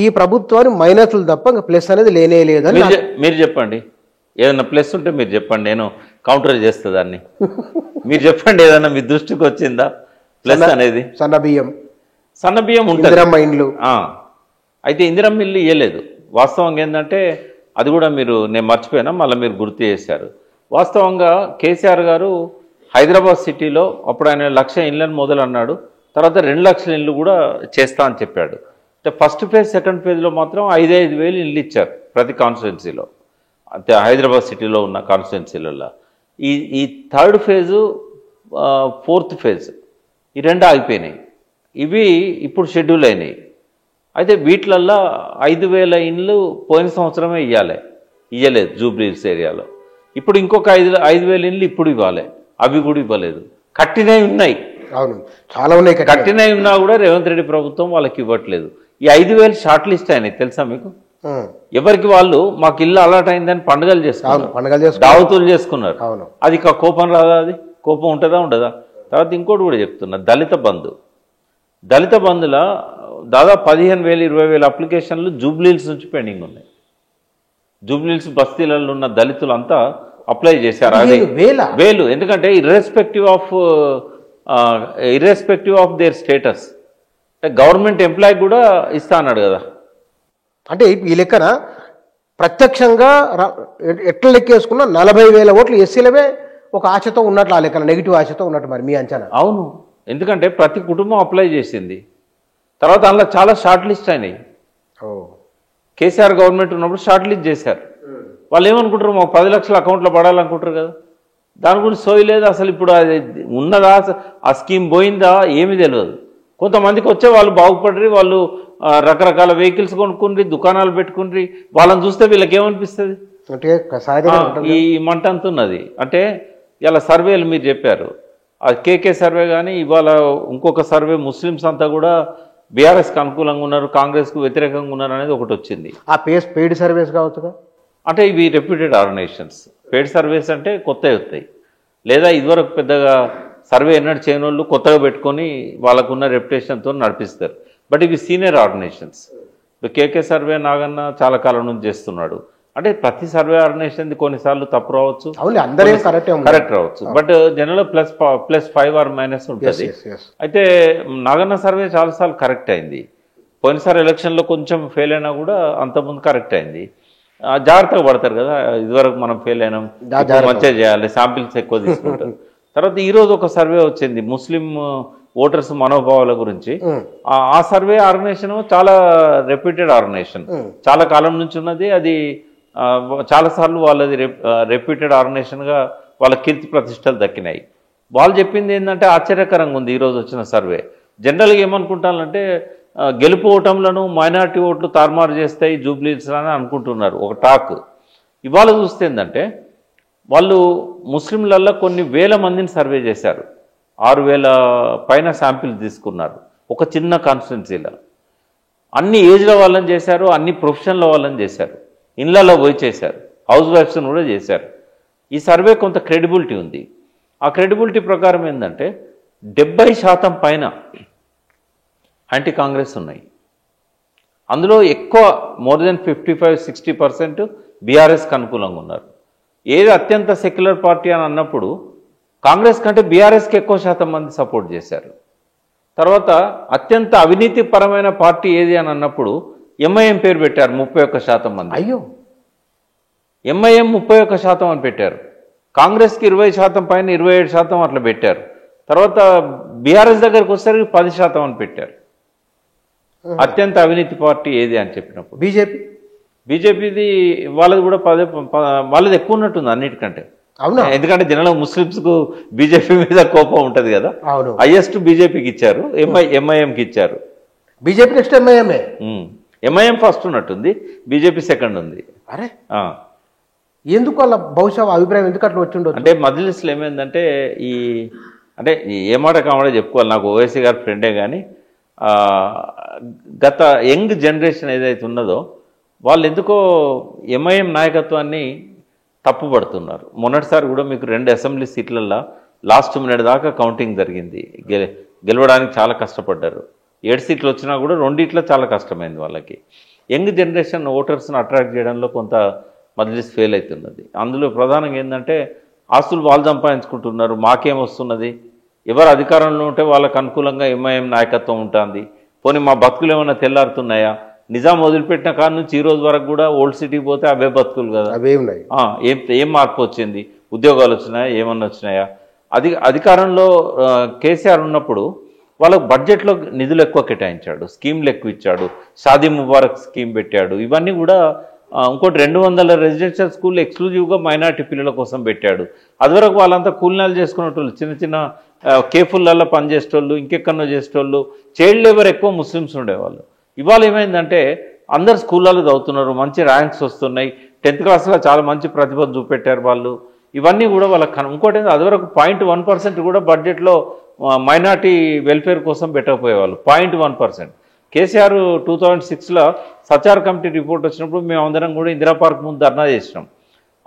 ఈ ప్రభుత్వాన్ని మైనస్లు తప్ప ఇంకా ప్లస్ అనేది లేనే లేదని మీరు చెప్పండి. ఏదైనా ప్లస్ ఉంటే మీరు చెప్పండి, నేను కౌంటర్ చేస్తా దాన్ని. మీరు చెప్పండి, ఏదైనా మీ దృష్టికి వచ్చిందా ప్లస్ అనేది? సన్న బియ్యం ఉంటుంది. అయితే ఇందిరమ్మ ఇల్లు ఇవ్వలేదు. వాస్తవంగా ఏంటంటే అది కూడా నేను మర్చిపోయినా, మళ్ళీ మీరు గుర్తు చేశారు. వాస్తవంగా కేసీఆర్ గారు హైదరాబాద్ సిటీలో అప్పుడు ఆయన 1,00,000 ఇళ్ళని మొదలు అన్నాడు. తర్వాత 2 లక్షల ఇళ్ళు కూడా చేస్తా అని చెప్పాడు. అంటే ఫస్ట్ ఫేజ్, సెకండ్ ఫేజ్లో మాత్రం 5-5 వేలు ఇళ్ళు ఇచ్చారు ప్రతి కాన్స్టిట్యున్సీలో, అంతే హైదరాబాద్ సిటీలో ఉన్న కాన్స్టిట్యున్సీలలో. ఈ థర్డ్ ఫేజు, ఫోర్త్ ఫేజ్, ఈ 2 ఆగిపోయినాయి. ఇవి ఇప్పుడు షెడ్యూల్ అయినాయి. అయితే వీటిలల్లో 5,000 ఇండ్లు పోయిన సంవత్సరమే ఇవ్వలేదు జూబ్లీహిల్స్ ఏరియాలో. ఇప్పుడు ఇంకొక 5,000 ఇండ్లు ఇప్పుడు ఇవ్వాలి, అవి కూడా ఇవ్వలేదు. కట్టినవి ఉన్నాయి అవును, చాలా ఉన్నాయి కట్టినవి ఉన్నా కూడా రేవంత్ రెడ్డి ప్రభుత్వం వాళ్ళకి ఇవ్వట్లేదు. ఈ 5,000 షార్ట్ లిస్ట్ అయినాయి తెలుసా మీకు? ఎవరికి వాళ్ళు మాకు ఇల్లు అలాట్ అయిందని పండుగలు చేసుకున్నారు, దావతులు చేసుకున్నారు. అది కోపం రాదా? అది కోపం ఉంటుందా ఉండదా? తర్వాత ఇంకోటి కూడా చెప్తున్నా, దళిత బంధుల దాదాపు 15,000 20,000 అప్లికేషన్లు జూబ్లీహిల్స్ నుంచి పెండింగ్ ఉన్నాయి. జూబ్లీహిల్స్ బస్తీలలో ఉన్న దళితులంతా అప్లై చేశారు. అది వేలు. ఎందుకంటే irrespective of their status, government employee కూడా ఇస్తా అన్నాడు కదా. అంటే ఈ లెక్కన ప్రత్యక్షంగా ఎట్లా లెక్కేసుకున్నా 40,000 ఓట్లు ఎస్సీలవే ఒక ఆశతో ఉన్నట్లు, ఆ లెక్కన నెగిటివ్ ఆశతో ఉన్నట్టు మరి మీ అంచనా? అవును, ఎందుకంటే ప్రతి కుటుంబం అప్లై చేసింది. తర్వాత అందులో చాలా షార్ట్ లిస్ట్ అయినాయి. కేసీఆర్ గవర్నమెంట్ ఉన్నప్పుడు షార్ట్ లిస్ట్ చేశారు. వాళ్ళు ఏమనుకుంటారు, మాకు 10 లక్షల అకౌంట్లో పడాలనుకుంటారు కదా. దాని గురించి సోయి లేదు అసలు. ఇప్పుడు అది ఉన్నదా, ఆ స్కీమ్ పోయిందా ఏమీ తెలియదు. కొంతమందికి వచ్చే వాళ్ళు బాగుపడ్రి, వాళ్ళు రకరకాల వెహికల్స్ కొనుక్కుండ్రి, దుకాణాలు పెట్టుకుండ్రి. వాళ్ళని చూస్తే వీళ్ళకి ఏమనిపిస్తుంది? ఈ మంట అంతున్నది. అంటే ఇలా సర్వేలు మీరు చెప్పారు, ఆ కేకే సర్వే కానీ ఇవాళ ఇంకొక సర్వే ముస్లిమ్స్ అంతా కూడా బీఆర్ఎస్కి అనుకూలంగా ఉన్నారు, కాంగ్రెస్కు వ్యతిరేకంగా ఉన్నారు అనేది ఒకటి వచ్చింది. ఆ పెయిడ్ సర్వేస్ కావచ్చు. అంటే ఇవి రెప్యూటెడ్ ఆర్గనైజేషన్స్. పెయిడ్ సర్వేస్ అంటే కొత్తవి వస్తాయి, లేదా ఇదివరకు పెద్దగా సర్వే ఎన్నడూ చేయని వాళ్ళు కొత్తగా పెట్టుకొని వాళ్ళకున్న రెప్యుటేషన్తో నడిపిస్తారు. బట్ ఇవి సీనియర్ ఆర్గనైజేషన్స్. ఇప్పుడు కేకే సర్వే నాగన్న చాలా కాలం నుంచి చేస్తున్నాడు. అంటే ప్రతి సర్వే ఆర్గనైజేషన్ కొన్నిసార్లు తప్పు రావచ్చు, కరెక్ట్ రావచ్చు. బట్ జనరల్ +5 or - ఉంటుంది. అయితే నాగన్న సర్వే చాలాసార్లు కరెక్ట్ అయింది. పోయినసారి ఎలక్షన్లో కొంచెం ఫెయిల్ అయినా కూడా అంతకుముందు కరెక్ట్ అయింది. జాగ్రత్తగా పడతారు కదా, ఇదివరకు మనం ఫెయిల్ అయినాం, మంచిగా చేయాలి, శాంపిల్స్ ఎక్కువ తీసుకుంటారు. తర్వాత ఈరోజు ఒక సర్వే వచ్చింది ముస్లిం ఓటర్స్ మనోభావాల గురించి. ఆ సర్వే ఆర్గనైజేషన్ చాలా రెప్యూటెడ్ ఆర్గనైజేషన్, చాలా కాలం నుంచి ఉన్నది. అది చాలాసార్లు వాళ్ళది రెప్యూటెడ్ ఆర్గనైజేషన్గా వాళ్ళ కీర్తి ప్రతిష్టలు దక్కినాయి. వాళ్ళు చెప్పింది ఏంటంటే ఆశ్చర్యకరంగా ఉంది. ఈరోజు వచ్చిన సర్వే జనరల్గా ఏమనుకుంటానంటే గెలుపు ఓటములను మైనారిటీ ఓట్లు తారుమారు చేస్తాయి జూబ్లీహిల్స్ అని అనుకుంటున్నారు, ఒక టాక్. ఇవాళ చూస్తే ఏంటంటే వాళ్ళు ముస్లింలల్లో కొన్ని వేల మందిని సర్వే చేశారు, 6,000 పైన శాంపిల్స్ తీసుకున్నారు ఒక చిన్న కాన్స్టిట్యున్సీలో. అన్ని ఏజ్ల వాళ్ళని చేశారు, అన్ని ప్రొఫెషన్ల వాళ్ళని చేశారు, ఇళ్లలో పోయి చేశారు, హౌస్ వైఫ్స్ని కూడా చేశారు. ఈ సర్వే కొంత క్రెడిబిలిటీ ఉంది. ఆ క్రెడిబిలిటీ ప్రకారం ఏంటంటే 70% పైన యాంటీ కాంగ్రెస్ ఉన్నాయి. అందులో ఎక్కువ మోర్ దెన్ 55-60% బీఆర్ఎస్కి అనుకూలంగా ఉన్నారు. ఏది అత్యంత సెక్యులర్ పార్టీ అని అన్నప్పుడు కాంగ్రెస్ కంటే బీఆర్ఎస్కి ఎక్కువ శాతం మంది సపోర్ట్ చేశారు. తర్వాత అత్యంత అవినీతిపరమైన పార్టీ ఏది అని అన్నప్పుడు ఎంఐఎం పేరు పెట్టారు 31% మంది. అయ్యో, ఎంఐఎం 31% అని పెట్టారు. కాంగ్రెస్కి 20% పైన 27% అట్లా పెట్టారు. తర్వాత బీఆర్ఎస్ దగ్గరికి వచ్చేసరికి 10% అని పెట్టారు. అత్యంత అవినీతి పార్టీ ఏది అని చెప్పినప్పుడు బీజేపీది వాళ్ళది కూడా వాళ్ళది ఎక్కువ ఉన్నట్టుంది అన్నిటికంటే. ఎందుకంటే జనరల్ ముస్లిమ్స్కు బీజేపీ మీద కోపం ఉంటుంది కదా. హైయెస్ట్ బీజేపీకి ఇచ్చారు, ఎంఐఎంకి ఇచ్చారు. బీజేపీ నెక్స్ట్ ఎంఐఎం ఫస్ట్ ఉన్నట్టుంది, బీజేపీ సెకండ్ ఉంది. అరే ఎందుకు అలా బహుశా అభిప్రాయం ఎందుకు అట్లా వచ్చిండో? అంటే మజ్లిస్లో ఏమైందంటే అంటే ఏ మాట కావాలో చెప్పుకోవాలి, నాకు ఓవైసీ గారి ఫ్రెండే కానీ గత యంగ్ జనరేషన్ ఏదైతే ఉన్నదో వాళ్ళు ఎందుకో ఎంఐఎం నాయకత్వాన్ని తప్పుపడుతున్నారు. మొన్నటిసారి కూడా మీకు 2 అసెంబ్లీ సీట్లల్లో లాస్ట్ మినిట్ దాకా కౌంటింగ్ జరిగింది, గెలవడానికి చాలా కష్టపడ్డారు. 7 సీట్లు వచ్చినా కూడా 2 చాలా కష్టమైంది వాళ్ళకి. యంగ్ జనరేషన్ ఓటర్స్ని అట్రాక్ట్ చేయడంలో కొంత మజ్లిస్ ఫెయిల్ అవుతున్నది. అందులో ప్రధానంగా ఏంటంటే ఆస్తులు వాళ్ళు సంపాదించుకుంటున్నారు, మాకేం వస్తున్నది, ఎవరు అధికారంలో ఉంటే వాళ్ళకు అనుకూలంగా ఎంఐఎం నాయకత్వం ఉంటుంది. పోనీ మా బతుకులు ఏమైనా తెల్లారుతున్నాయా? నిజాం వదిలిపెట్టిన కాడ నుంచి ఈ రోజు వరకు కూడా ఓల్డ్ సిటీకి పోతే అవే బతుకులు కదా, ఏం మార్పు వచ్చింది? ఉద్యోగాలు వచ్చినాయా, ఏమన్నా వచ్చినాయా? అధికారంలో కేసీఆర్ ఉన్నప్పుడు వాళ్ళకు బడ్జెట్లో నిధులు ఎక్కువ కేటాయించాడు, స్కీమ్లు ఎక్కువ ఇచ్చాడు, షాదీ ముబారక్ స్కీమ్ పెట్టాడు. ఇవన్నీ కూడా ఇంకోటి 200 రెసిడెన్షియల్ స్కూల్ ఎక్స్క్లూజివ్గా మైనార్టీ పిల్లల కోసం పెట్టాడు. అదివరకు వాళ్ళంతా కూలినాలు చేసుకునేటోళ్ళు, చిన్న చిన్న కేఫుల్లో పనిచేసేటోళ్ళు, ఇంకెక్కడో చేసేటోళ్ళు, చైల్డ్ లేబర్ ఎక్కువ ముస్లిమ్స్ ఉండేవాళ్ళు. ఇవాళ ఏమైందంటే అందరు స్కూళ్ళలో చదువుతున్నారు, మంచి ర్యాంక్స్ వస్తున్నాయి, 10th క్లాస్లో చాలా మంచి ప్రతిభ చూపెట్టారు వాళ్ళు. ఇవన్నీ కూడా వాళ్ళకి ఇంకోటి అదివరకు 0.1% కూడా బడ్జెట్లో మైనార్టీ వెల్ఫేర్ కోసం పెట్టకపోయేవాళ్ళు. 0.1%. కేసీఆర్ 2006లో సచార్ కమిటీ రిపోర్ట్ వచ్చినప్పుడు మేము అందరం కూడా ఇందిరా పార్క్ ముందు ధర్నా చేసినాం.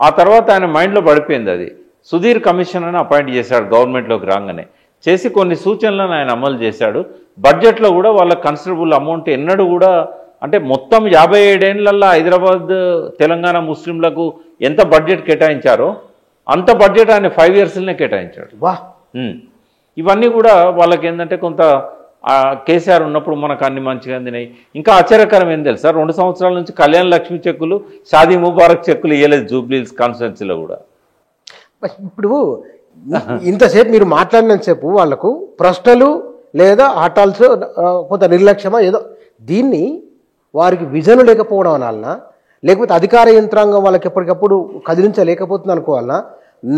ఆ తర్వాత ఆయన మైండ్లో పడిపోయింది అది. సుధీర్ కమిషన్ అని అపాయింట్ చేశాడు గవర్నమెంట్లోకి రాగానే. చేసి కొన్ని సూచనలను ఆయన అమలు చేశాడు. బడ్జెట్లో కూడా వాళ్ళ కన్సిడరబుల్ అమౌంట్ ఎన్నడూ కూడా అంటే మొత్తం 57 ఏళ్లలో హైదరాబాద్ తెలంగాణ ముస్లింలకు ఎంత బడ్జెట్ కేటాయించారో అంత బడ్జెట్ ఆయన 5 ఇయర్స్లోనే కేటాయించాడు. వా ఇవన్నీ కూడా వాళ్ళకి ఏంటంటే కొంత కేసీఆర్ ఉన్నప్పుడు మనకు అన్ని మంచిగా అందినాయి. ఇంకా ఆశ్చర్యకరం ఏం తెలుసా, 2 సంవత్సరాల నుంచి కళ్యాణ లక్ష్మి చెక్కులు, షాదీ ముబారక్ చెక్కులు ఇవ్వలేదు జూబ్లీహిల్స్ కాన్స్టిట్యున్సీలో కూడా. ఇప్పుడు ఇంతసేపు మీరు మాట్లాడినంతసేపు వాళ్లకు ప్రశ్నలు లేదా హఠాల్స్ కొంత నిర్లక్ష్యమా ఏదో, దీన్ని వారికి విజన్ లేకపోవడం అనాలనా, లేకపోతే అధికార యంత్రాంగం వాళ్ళకి ఎప్పటికప్పుడు కదిలించలేకపోతుంది అనుకోవాలనా,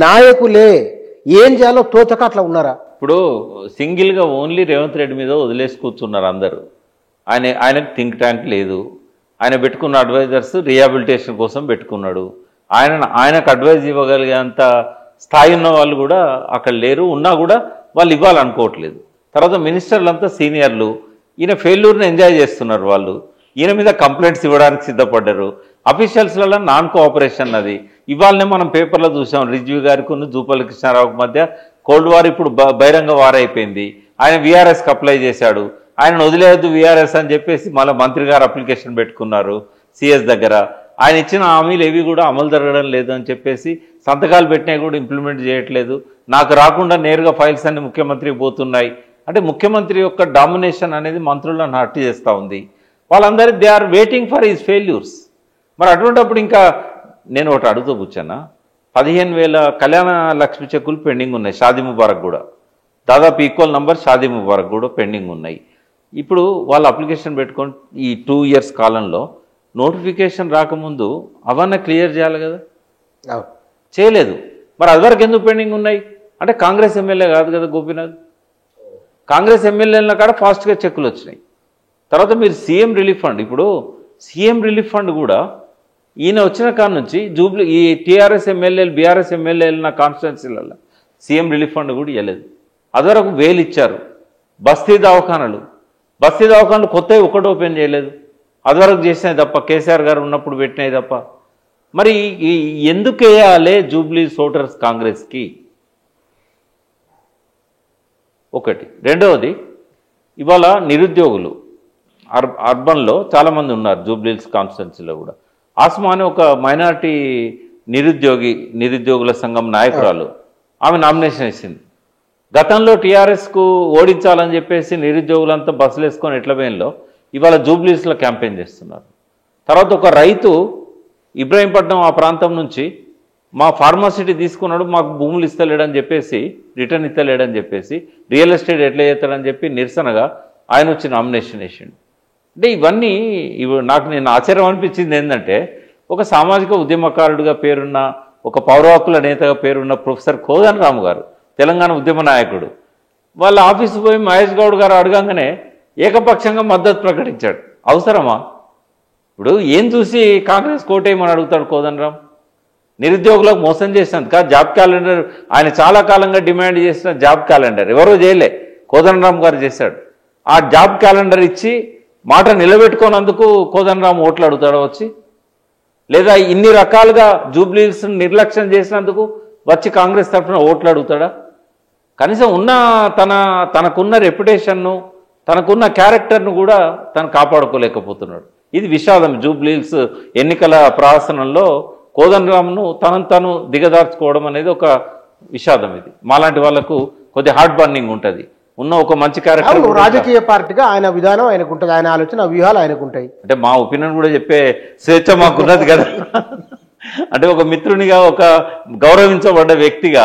నాయకులే ఏం చేయాలో తోచక అట్లా ఉన్నారా? ఇప్పుడు సింగిల్గా ఓన్లీ రేవంత్ రెడ్డి మీద వదిలేసి కూర్చున్నారు అందరూ. ఆయనకు థింక్ ట్యాంక్ లేదు. ఆయన పెట్టుకున్న అడ్వైజర్స్ రీహాబిలిటేషన్ కోసం పెట్టుకున్నాడు. ఆయనకు అడ్వైజ్ ఇవ్వగలిగేంత స్థాయి ఉన్న వాళ్ళు కూడా అక్కడ లేరు. ఉన్నా కూడా వాళ్ళు ఇవ్వాలనుకోవట్లేదు. తర్వాత మినిస్టర్లంతా సీనియర్లు. ఈయన ఫెయిల్యూర్ని ఎంజాయ్ చేస్తున్నారు వాళ్ళు. ఈయన మీద కంప్లైంట్స్ ఇవ్వడానికి సిద్ధపడ్డారు. అఫీషియల్స్లలో నాన్ కోఆపరేషన్ అది. ఇవాళనే మనం పేపర్లో చూసాం, రిజ్వీ గారికి జూపల్లి కృష్ణారావుకి మధ్య కోల్డ్ వార్ ఇప్పుడు బహిరంగ వార్ అయిపోయింది. ఆయన వీఆర్ఎస్కి అప్లై చేశాడు. ఆయన వదిలేయద్దు వీఆర్ఎస్ అని చెప్పేసి మళ్ళీ మంత్రి గారు అప్లికేషన్ పెట్టుకున్నారు సిఎస్ దగ్గర. ఆయన ఇచ్చిన హామీలు ఏవి కూడా అమలు జరగడం లేదు అని చెప్పేసి సంతకాలు పెట్టినా కూడా ఇంప్లిమెంట్ చేయట్లేదు. నాకు రాకుండా నేరుగా ఫైల్స్ అన్ని ముఖ్యమంత్రికి పోతున్నాయి. అంటే ముఖ్యమంత్రి యొక్క డామినేషన్ అనేది మంత్రులను హర్ట్ చేస్తూ ఉంది. వాళ్ళందరూ they are waiting for his failures. మరి అటువంటిప్పుడు ఇంకా నేను ఒకటి అడుగుతూ కూర్చున్నా, 15,000 కళ్యాణ లక్ష్మి చెక్కులు పెండింగ్ ఉన్నాయి. షాదీ ముబారక్ కూడా దాదాపు ఈక్వల్ నంబర్ షాదీ ముబారక్ కూడా పెండింగ్ ఉన్నాయి. ఇప్పుడు వాళ్ళు అప్లికేషన్ పెట్టుకొని ఈ 2 ఇయర్స్ కాలంలో నోటిఫికేషన్ రాకముందు అవన్నీ క్లియర్ చేయాలి కదా, చేయలేదు. మరి అదివరకు ఎందుకు పెండింగ్ ఉన్నాయి అంటే కాంగ్రెస్ ఎమ్మెల్యే కాదు కదా గోపీనాథ్. కాంగ్రెస్ ఎమ్మెల్యేల కాడ ఫాస్ట్గా చెక్కులు వచ్చినాయి. తర్వాత మీరు సీఎం రిలీఫ్ ఫండ్, ఇప్పుడు సీఎం రిలీఫ్ ఫండ్ కూడా ఈయన వచ్చిన కాడ నుంచి ఈ టీఆర్ఎస్ ఎమ్మెల్యేలు బీఆర్ఎస్ ఎమ్మెల్యేలు నా కాన్స్టిట్యున్సీలలో సీఎం రిలీఫ్ ఫండ్ కూడా ఇవ్వలేదు. అదివరకు 1000 ఇచ్చారు. బస్తీ దవాఖానాలు కొత్తవి ఒకటి ఓపెన్ చేయలేదు. అదివరకు చేసినాయి తప్ప, కేసీఆర్ గారు ఉన్నప్పుడు పెట్టినాయి తప్ప. మరి ఎందుకు వేయాలి జూబ్లీ ఓటర్స్ కాంగ్రెస్కి? ఒకటి. రెండవది, ఇవాళ నిరుద్యోగులు అర్బన్లో చాలామంది ఉన్నారు జూబ్లీహిల్స్ కాన్స్టిట్యున్సీలో కూడా. ఆస్మా అని ఒక మైనార్టీ నిరుద్యోగుల సంఘం నాయకురాలు, ఆమె నామినేషన్ ఇచ్చింది. గతంలో టీఆర్ఎస్కు ఓడించాలని చెప్పేసి నిరుద్యోగులంతా బస్సులు వేసుకొని ఎట్లవేన్లో ఇవాళ జూబ్లీహిల్స్లో క్యాంపెయిన్ చేస్తున్నారు. తర్వాత ఒక రైతు ఇబ్రాహీంపట్నం ఆ ప్రాంతం నుంచి మా ఫార్మాసిటీ తీసుకున్నాడు, మాకు భూములు ఇస్తలేడని చెప్పేసి, రిటర్న్ ఇస్తలేడని చెప్పేసి, రియల్ ఎస్టేట్ ఎట్లా చేస్తాడని చెప్పి నిరసనగా ఆయన వచ్చి నామినేషన్ వేసిండు. అంటే ఇవన్నీ నేను ఆశ్చర్యం అనిపించింది ఏంటంటే, ఒక సామాజిక ఉద్యమకారుడిగా పేరున్న, ఒక పౌర హక్కుల నేతగా పేరున్న ప్రొఫెసర్ కోదండరామ్ గారు, తెలంగాణ ఉద్యమ నాయకుడు, వాళ్ళ ఆఫీసు పోయి మహేష్ గౌడ్ గారు అడగంగానే ఏకపక్షంగా మద్దతు ప్రకటించాడు. అవసరమా? ఇప్పుడు ఏం చూసి కాంగ్రెస్ కోటేయమని అడుగుతాడు కోదండరామ్? నిరుద్యోగులకు మోసం చేసినందుక జాబ్ క్యాలెండర్ ఆయన చాలా కాలంగా డిమాండ్ చేసిన జాబ్ క్యాలెండర్ ఎవరో చేయలే, కోదండరామ్ గారు చేశాడు. ఆ జాబ్ క్యాలెండర్ ఇచ్చి మాట నిలబెట్టుకోనందుకు కోదండరామ్ ఓట్లు అడుగుతాడో వచ్చి, లేదా ఇన్ని రకాలుగా జూబ్లీహిల్స్ నిర్లక్ష్యం చేసినందుకు వచ్చి కాంగ్రెస్ తరఫున ఓట్లు అడుగుతాడా? కనీసం ఉన్న తనకున్న రెప్యుటేషన్ను, తనకున్న క్యారెక్టర్ను కూడా తను కాపాడుకోలేకపోతున్నాడు. ఇది విషాదం. జూబ్లీహిల్స్ ఎన్నికల ప్రహసనంలో కోదండరామ్ను తను దిగదార్చుకోవడం అనేది ఒక విషాదం. ఇది మాలాంటి వాళ్లకు కొద్దిగా హార్ట్ బర్నింగ్ ఉంటుంది. ఉన్న ఒక మంచి క్యారెక్టర్, రాజకీయ పార్టీగా ఆయన విధానం ఆయనకు ఉంటుంది, ఆయన ఆలోచన వ్యూహాలు ఆయనకు ఉంటాయి. అంటే మా ఒపీనియన్ కూడా చెప్పే స్వేచ్ఛ మాకున్నది కదా. అంటే ఒక మిత్రునిగా, ఒక గౌరవించబడ్డ వ్యక్తిగా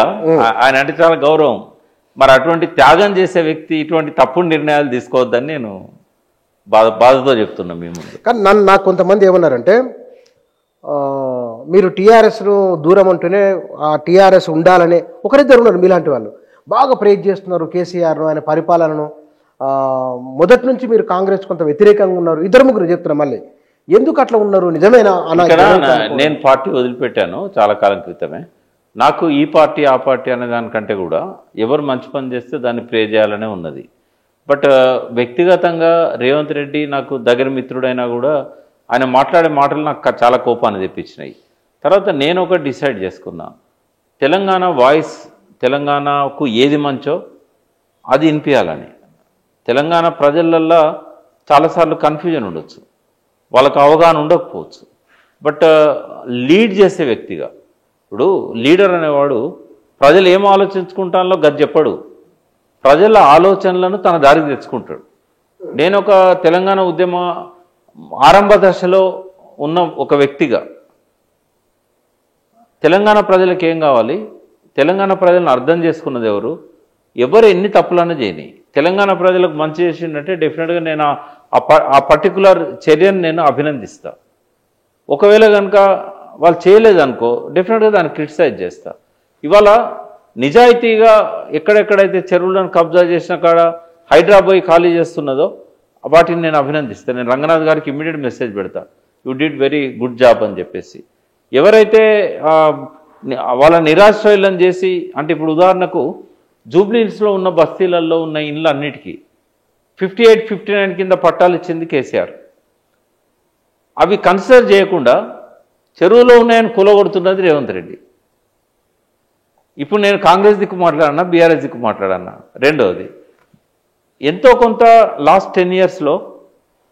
ఆయన అంటే చాలా గౌరవం. మరి అటువంటి త్యాగం చేసే వ్యక్తి ఇటువంటి తప్పుడు నిర్ణయాలు తీసుకోవద్దని నేను బాధతో చెప్తున్నాను మీ ముందు. కానీ నాకు కొంతమంది ఏమన్నారంటే, మీరు టీఆర్ఎస్ను దూరం అంటూనే ఆ టీఆర్ఎస్ ఉండాలనే ఒకరిద్దరు ఉన్నారు మీలాంటి వాళ్ళు, బాగా ప్రేజ్ చేస్తున్నారు కేసీఆర్ను, ఆయన పరిపాలనను. మొదటి నుంచి మీరు కాంగ్రెస్ కొంత వ్యతిరేకంగా ఉన్నారు. 2-3 చెప్తున్నారు. మళ్ళీ ఎందుకు అట్లా ఉన్నారు? నిజమేనా? నేను పార్టీ వదిలిపెట్టాను చాలా కాలం క్రితమే. నాకు ఈ పార్టీ ఆ పార్టీ అనే దానికంటే కూడా ఎవరు మంచి పని చేస్తే దాన్ని ప్రే చేయాలనే ఉన్నది. బట్ వ్యక్తిగతంగా రేవంత్ రెడ్డి నాకు దగ్గర మిత్రుడైనా కూడా ఆయన మాట్లాడే మాటలు నాకు చాలా కోపాన్ని తెప్పించినాయి. తర్వాత నేను ఒకటి డిసైడ్ చేసుకున్నా, తెలంగాణ వాయిస్, తెలంగాణకు ఏది మంచో అది వినిపించాలని. తెలంగాణ ప్రజలల్లో చాలాసార్లు కన్ఫ్యూజన్ ఉండొచ్చు, వాళ్ళకు అవగాహన ఉండకపోవచ్చు. బట్ లీడ్ చేసే వ్యక్తిగా, ఇప్పుడు లీడర్ అనేవాడు ప్రజలు ఏం ఆలోచించుకుంటానో గది చెప్పడు, ప్రజల ఆలోచనలను తన దారికి తెచ్చుకుంటాడు. నేను ఒక తెలంగాణ ఉద్యమ ఆరంభ దశలో ఉన్న ఒక వ్యక్తిగా తెలంగాణ ప్రజలకు ఏం కావాలి, తెలంగాణ ప్రజలను అర్థం చేసుకున్నది ఎవరు ఎన్ని తప్పులన్నా చేయని తెలంగాణ ప్రజలకు మంచి చేసిందంటే డెఫినెట్గా నేను ఆ పర్టికులర్ చర్యను నేను అభినందిస్తా. ఒకవేళ కనుక వాళ్ళు చేయలేదనుకో డెఫినెట్గా దాన్ని క్రిటిసైజ్ చేస్తా. ఇవాళ నిజాయితీగా ఎక్కడెక్కడైతే చెరువులను కబ్జా చేసిన కాడ హైదరాబాద్ ఖాళీ చేస్తున్నదో వాటిని నేను అభినందిస్తాను. నేను రంగనాథ్ గారికి ఇమ్మీడియట్ మెసేజ్ పెడతా, you did very good job అని చెప్పేసి. ఎవరైతే వాళ్ళ నిరాశ్రయులను చేసి, అంటే ఇప్పుడు ఉదాహరణకు జూబ్లీ హిల్స్లో ఉన్న బస్తీలలో ఉన్న ఇండ్లు అన్నిటికీ 58, 59 కింద పట్టాలు ఇచ్చింది కేసీఆర్. అవి కన్సిడర్ చేయకుండా చెరువులో ఉన్నాయని కూలగొడుతున్నది రేవంత్ రెడ్డి. ఇప్పుడు నేను కాంగ్రెస్ దిక్కు మాట్లాడన్నా, బీఆర్ఎస్ దిక్కు మాట్లాడన్నా. రెండవది, ఎంతో కొంత లాస్ట్ 10 yearsలో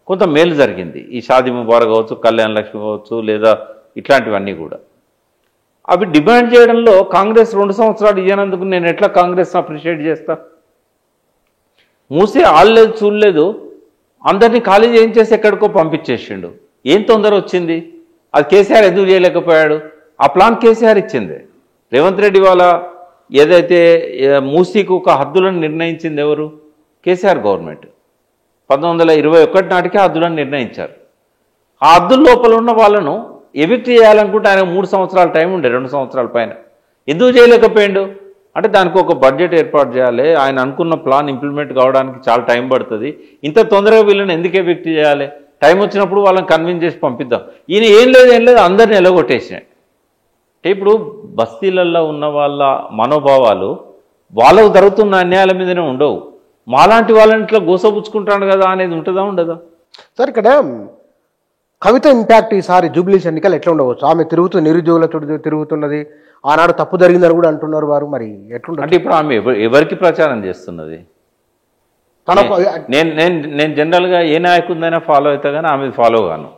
కొంత మేలు జరిగింది. ఈ షాదీ ముబారక్ కావచ్చు, కళ్యాణ లక్ష్మి కావచ్చు, లేదా ఇట్లాంటివన్నీ కూడా. అవి డిమాండ్ చేయడంలో కాంగ్రెస్ 2 సంవత్సరాలు ఇయ్యనందుకు నేను ఎట్లా కాంగ్రెస్ని అప్రిషియేట్ చేస్తా? మూసే ఆడలేదు చూడలేదు, అందరినీ ఖాళీ చేయించేసి ఎక్కడికో పంపించేసిండు. ఏం తొందర వచ్చింది? అది కేసీఆర్ ఎందుకు చేయలేకపోయాడు? ఆ ప్లాన్ కేసీఆర్ ఇచ్చింది. రేవంత్ రెడ్డి వాళ్ళ ఏదైతే మూసీకి ఒక హద్దులను నిర్ణయించింది ఎవరు? కేసీఆర్ గవర్నమెంట్. 1921 నాటికే హద్దులను నిర్ణయించారు. ఆ హద్దుల లోపల ఉన్న వాళ్ళను ఎవిక్ట్ చేయాలనుకుంటే ఆయన 3 సంవత్సరాల టైం ఉండే, 2 సంవత్సరాల పైన. ఎందుకు చేయలేకపోయాడు అంటే దానికి ఒక బడ్జెట్ ఏర్పాటు చేయాలి, ఆయన అనుకున్న ప్లాన్ ఇంప్లిమెంట్ కావడానికి చాలా టైం పడుతుంది. ఇంత తొందరగా వీళ్ళని ఎందుకు ఎవిక్ట్ చేయాలి? టైం వచ్చినప్పుడు వాళ్ళని కన్విన్స్ చేసి పంపిద్దాం. ఈయన ఏం లేదు అందరిని ఎలగొట్టేసినాయి. అంటే ఇప్పుడు బస్తీలలో ఉన్న వాళ్ళ మనోభావాలు వాళ్ళకు జరుగుతున్న అన్యాయాల మీదనే ఉండవు. మాలాంటి వాళ్ళని ఇట్లా గోసపుచ్చుకుంటాడు కదా అనేది ఉంటుందా ఉండదా? సార్, ఇక్కడ కవిత ఇంపాక్ట్ ఈసారి జూబ్లీస్ ఎన్నికలు ఎట్లా ఉండవచ్చు? ఆమె నిరుద్యోగుల చుట్టూ తిరుగుతున్నది, ఆనాడు తప్పు జరిగిందని కూడా అంటున్నారు వారు. మరి ఎట్లుంటుంది అంటే ఇప్పుడు ఆమె ఎవరికి ప్రచారం చేస్తున్నది? నేను జనరల్గా ఏ నాయకుడినైనా ఫాలో అవుతా కానీ ఆమె ఫాలో కాను.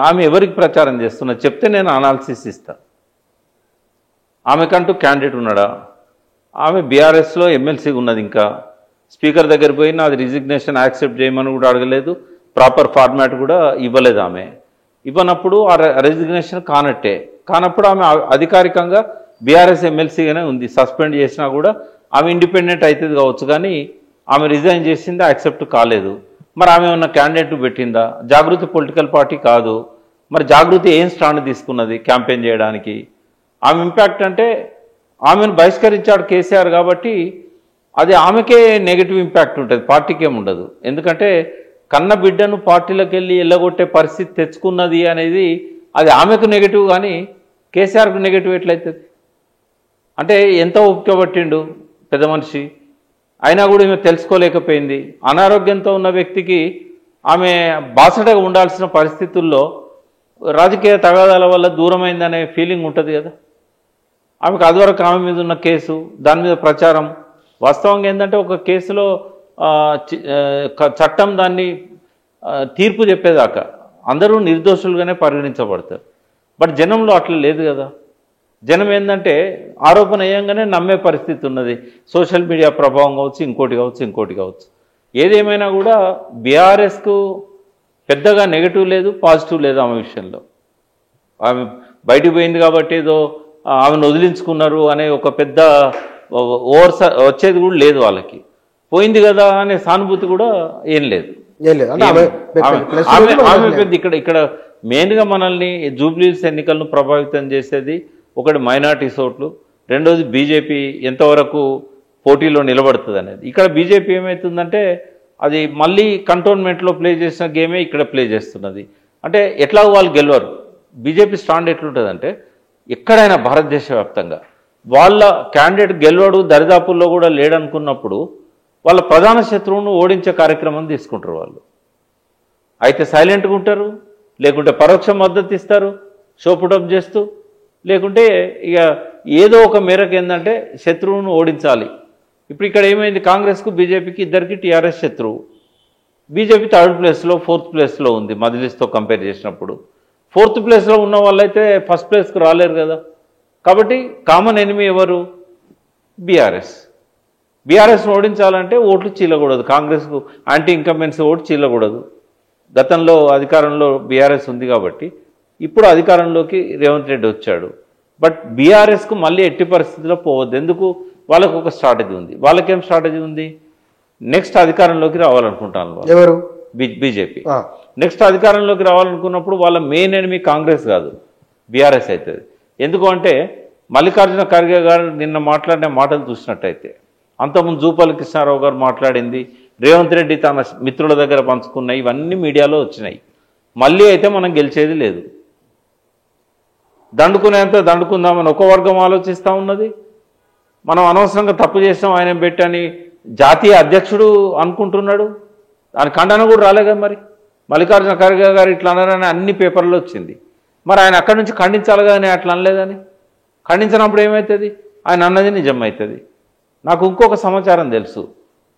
ఆమె ఎవరికి ప్రచారం చేస్తున్నది చెప్తే నేను అనాలిసిస్ ఇస్తా. ఆమెకంటూ క్యాండిడేట్ ఉన్నాడా? ఆమె బీఆర్ఎస్లో ఎమ్మెల్సీ ఉన్నది, ఇంకా స్పీకర్ దగ్గర పోయి నాది రిజిగ్నేషన్ యాక్సెప్ట్ చేయమని కూడా అడగలేదు, ప్రాపర్ ఫార్మాట్ కూడా ఇవ్వలేదు. ఆమె ఇవ్వనప్పుడు ఆ రెసిగ్నేషన్ కానప్పుడు ఆమె అధికారికంగా బీఆర్ఎస్ ఎమ్మెల్సీగానే ఉంది. సస్పెండ్ చేసినా కూడా ఆమె ఇండిపెండెంట్ అవుతుంది కావచ్చు, కానీ ఆమె రిజైన్ చేసిందా యాక్సెప్ట్ కాలేదు. మరి ఆమె ఉన్న క్యాండిడేట్ పెట్టిందా? జాగృతి పొలిటికల్ పార్టీ కాదు. మరి జాగృతి ఏం స్టాండ్ తీసుకున్నది క్యాంపెయిన్ చేయడానికి? ఆమె ఇంపాక్ట్ అంటే ఆమెను బహిష్కరించాడు కేసీఆర్ కాబట్టి అది ఆమెకే నెగిటివ్ ఇంపాక్ట్ ఉంటుంది, పార్టీకి ఏమి ఉండదు. ఎందుకంటే కన్న బిడ్డను పార్టీలకు వెళ్ళి ఎల్లగొట్టే పరిస్థితి తెచ్చుకున్నది అనేది అది ఆమెకు నెగిటివ్, కానీ కేసీఆర్కు నెగిటివ్ ఎట్లయితుంది? అంటే ఎంత ఓపిక పట్టిండు పెద్ద మనిషి, అయినా కూడా ఈమె తెలుసుకోలేకపోయింది. అనారోగ్యంతో ఉన్న వ్యక్తికి ఆమె బాసటగా ఉండాల్సిన పరిస్థితుల్లో రాజకీయ తగాదాల వల్ల దూరమైందనే ఫీలింగ్ ఉంటుంది కదా ఆమెకు. అదివరకు ఆమె మీద ఉన్న కేసు, దాని మీద ప్రచారం, వాస్తవంగా ఏంటంటే ఒక కేసులో చట్టం దాన్ని తీర్పు చెప్పేదాకా అందరూ నిర్దోషులుగానే పరిగణించబడతారు. బట్ జనంలో అట్లా లేదు కదా. జనం ఏంటంటే ఆరోపణ అయ్యంగానే నమ్మే పరిస్థితి ఉన్నది. సోషల్ మీడియా ప్రభావం కావచ్చు, ఇంకోటి కావచ్చు. ఏదేమైనా కూడా బీఆర్ఎస్కు పెద్దగా నెగటివ్ లేదు, పాజిటివ్ లేదు ఆమె విషయంలో. ఆమె బయటికి పోయింది కాబట్టి ఏదో ఆమెను వదిలించుకున్నారు అనే ఒక పెద్ద వచ్చేది కూడా లేదు వాళ్ళకి. పోయింది కదా అనే సానుభూతి కూడా ఏం లేదు. ఆమె పెద్ద ఇక్కడ మెయిన్గా మనల్ని జూబ్లీహిల్స్ ఎన్నికలను ప్రభావితం చేసేది ఒకటి మైనార్టీస్ ఓట్లు, రెండోది బీజేపీ ఎంతవరకు పోటీలో నిలబడుతుంది అనేది. ఇక్కడ బీజేపీ ఏమవుతుందంటే అది మళ్ళీ కంటోన్మెంట్లో ప్లే చేసిన గేమే ఇక్కడ ప్లే చేస్తున్నది. అంటే ఎట్లా వాళ్ళు గెలవరు. బీజేపీ స్టాండ్ ఎట్లుంటుందంటే ఎక్కడైనా భారతదేశ వ్యాప్తంగా వాళ్ళ క్యాండిడేట్ గెలవడు దరిదాపుల్లో కూడా లేడనుకున్నప్పుడు వాళ్ళ ప్రధాన శత్రువును ఓడించే కార్యక్రమం తీసుకుంటారు వాళ్ళు. అయితే సైలెంట్గా ఉంటారు, లేకుంటే పరోక్ష మద్దతు ఇస్తారు షోపుటప్ చేస్తూ, లేకుంటే ఇక ఏదో ఒక మేరకు ఏంటంటే శత్రువును ఓడించాలి. ఇప్పుడు ఇక్కడ ఏమైంది, కాంగ్రెస్కు బీజేపీకి ఇద్దరికి టీఆర్ఎస్ శత్రువు. బీజేపీ 3rd ప్లేస్లో 4th ప్లేస్లో ఉంది మజ్లిస్తో కంపేర్ చేసినప్పుడు. 4th ప్లేస్లో ఉన్న వాళ్ళైతే 1st ప్లేస్కు రాలేరు కదా. కాబట్టి కామన్ ఎనిమీ ఎవరు? బీఆర్ఎస్. బీఆర్ఎస్ను ఓడించాలంటే ఓట్లు చీలకూడదు, కాంగ్రెస్కు యాంటీ ఇన్కంబెన్సీ ఓటు చీలకూడదు. గతంలో అధికారంలో బీఆర్ఎస్ ఉంది కాబట్టి ఇప్పుడు అధికారంలోకి రేవంత్ రెడ్డి వచ్చాడు. బట్ బీఆర్ఎస్కు మళ్ళీ ఎట్టి పరిస్థితుల్లో పోవద్దు. ఎందుకు? వాళ్ళకు ఒక స్ట్రాటజీ ఉంది. వాళ్ళకేం స్ట్రాటజీ ఉంది? నెక్స్ట్ అధికారంలోకి రావాలనుకుంటాను వాళ్ళు. ఎవరు? బీజేపీ. నెక్స్ట్ అధికారంలోకి రావాలనుకున్నప్పుడు వాళ్ళ మెయిన్ ఎనిమీ కాంగ్రెస్ కాదు, బీఆర్ఎస్ అవుతుంది. ఎందుకు అంటే మల్లికార్జున ఖర్గే గారు నిన్న మాట్లాడిన మాటలు చూసినట్టయితే, అంతకుముందు జూపల్లి కృష్ణారావు గారు మాట్లాడింది, రేవంత్ రెడ్డి తన మిత్రుల దగ్గర పంచుకున్నాయి, ఇవన్నీ మీడియాలో వచ్చినాయి. మళ్ళీ అయితే మనం గెలిచేది లేదు. దండుకునేంత దండుకుందామని ఒక వర్గం ఆలోచిస్తూ ఉన్నది. మనం అనవసరంగా తప్పు చేసాం ఆయన పెట్టని జాతీయ అధ్యక్షుడు అనుకుంటున్నాడు. దాని ఖండన కూడా రాలేగా. మరి మల్లికార్జున ఖర్గే గారు ఇట్లా అన్నారని అన్ని పేపర్లో వచ్చింది. మరి ఆయన అక్కడి నుంచి ఖండించాలి కానీ అట్లా అనలేదని. ఖండించినప్పుడు ఏమవుతుంది? ఆయన అన్నది నిజం అవుతుంది. నాకు ఇంకొక సమాచారం తెలుసు.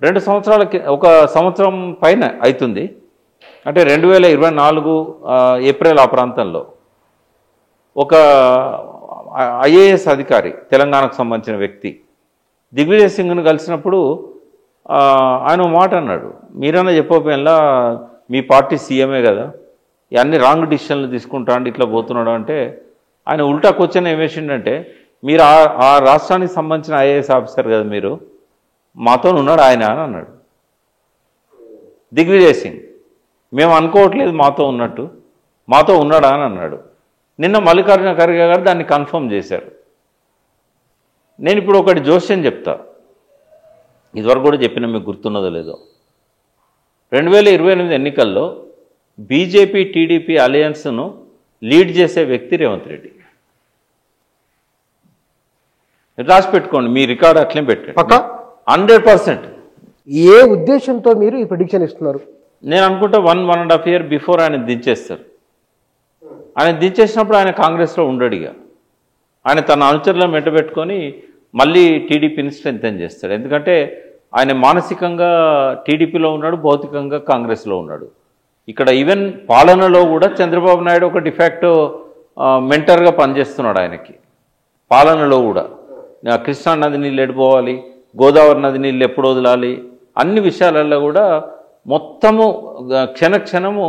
2 సంవత్సరాలకి, 1 సంవత్సరం పైన అవుతుంది, అంటే 2024 ఏప్రిల్ ఆ ప్రాంతంలో ఒక ఐఏఎస్ అధికారి, తెలంగాణకు సంబంధించిన వ్యక్తి దిగ్విజయ్ సింగ్ను కలిసినప్పుడు ఆయన మాట అన్నాడు, మీరన్నా చెప్పకపోయినా మీ పార్టీ సీఎంఏ కదా, ఇవన్నీ రాంగ్ డిసిషన్లు తీసుకుంటా అంటే ఇట్లా పోతున్నాడు అంటే, ఆయన ఉల్టా క్వశ్చన్ ఏమేసిండంటే, మీరు ఆ రాష్ట్రానికి సంబంధించిన ఐఏఎస్ ఆఫీసర్ కదా, మీరు మాతో ఉన్నాడు ఆయన అని అన్నాడు దిగ్విజయ్ సింగ్. మేము అనుకోవట్లేదు మాతో ఉన్నట్టు, మాతో ఉన్నాడా అని అన్నాడు. నిన్న మల్లికార్జున ఖర్గే గారు దాన్ని కన్ఫర్మ్ చేశారు. నేను ఇప్పుడు ఒకటి జోస్యం చెప్తా, ఇదివరకు కూడా చెప్పిన మీకు గుర్తున్నదో లేదో. 2028 ఎన్నికల్లో బీజేపీ టీడీపీ అలయన్స్ను లీడ్ చేసే వ్యక్తి రేవంత్ రెడ్డి. రాసి పెట్టుకోండి, మీ రికార్డు అట్లే పెట్టండి. 100%. ఏ ఉద్దేశంతో మీరు ఈ ప్రిడిక్షన్ ఇస్తున్నారు? నేను అనుకుంటా 1.5 year బిఫోర్ ఆయన దించేస్తారు. ఆయన దించేసినప్పుడు ఆయన కాంగ్రెస్లో ఉండడు. ఇక ఆయన తన అనుచరులను వెంటబెట్టుకొని మళ్ళీ టీడీపీని స్ట్రెంథెన్ చేస్తాడు. ఎందుకంటే ఆయన మానసికంగా టీడీపీలో ఉన్నాడు, భౌతికంగా కాంగ్రెస్లో ఉన్నాడు. ఇక్కడ ఈవెన్ పాలనలో కూడా చంద్రబాబు నాయుడు ఒక డిఫాక్టో మెంటర్గా పనిచేస్తున్నాడు ఆయనకి. పాలనలో కూడా కృష్ణా నది నీళ్ళు ఎడిపోవాలి, గోదావరి నది నీళ్ళు ఎప్పుడు వదలాలి, అన్ని విషయాలలో కూడా మొత్తము క్షణక్షణము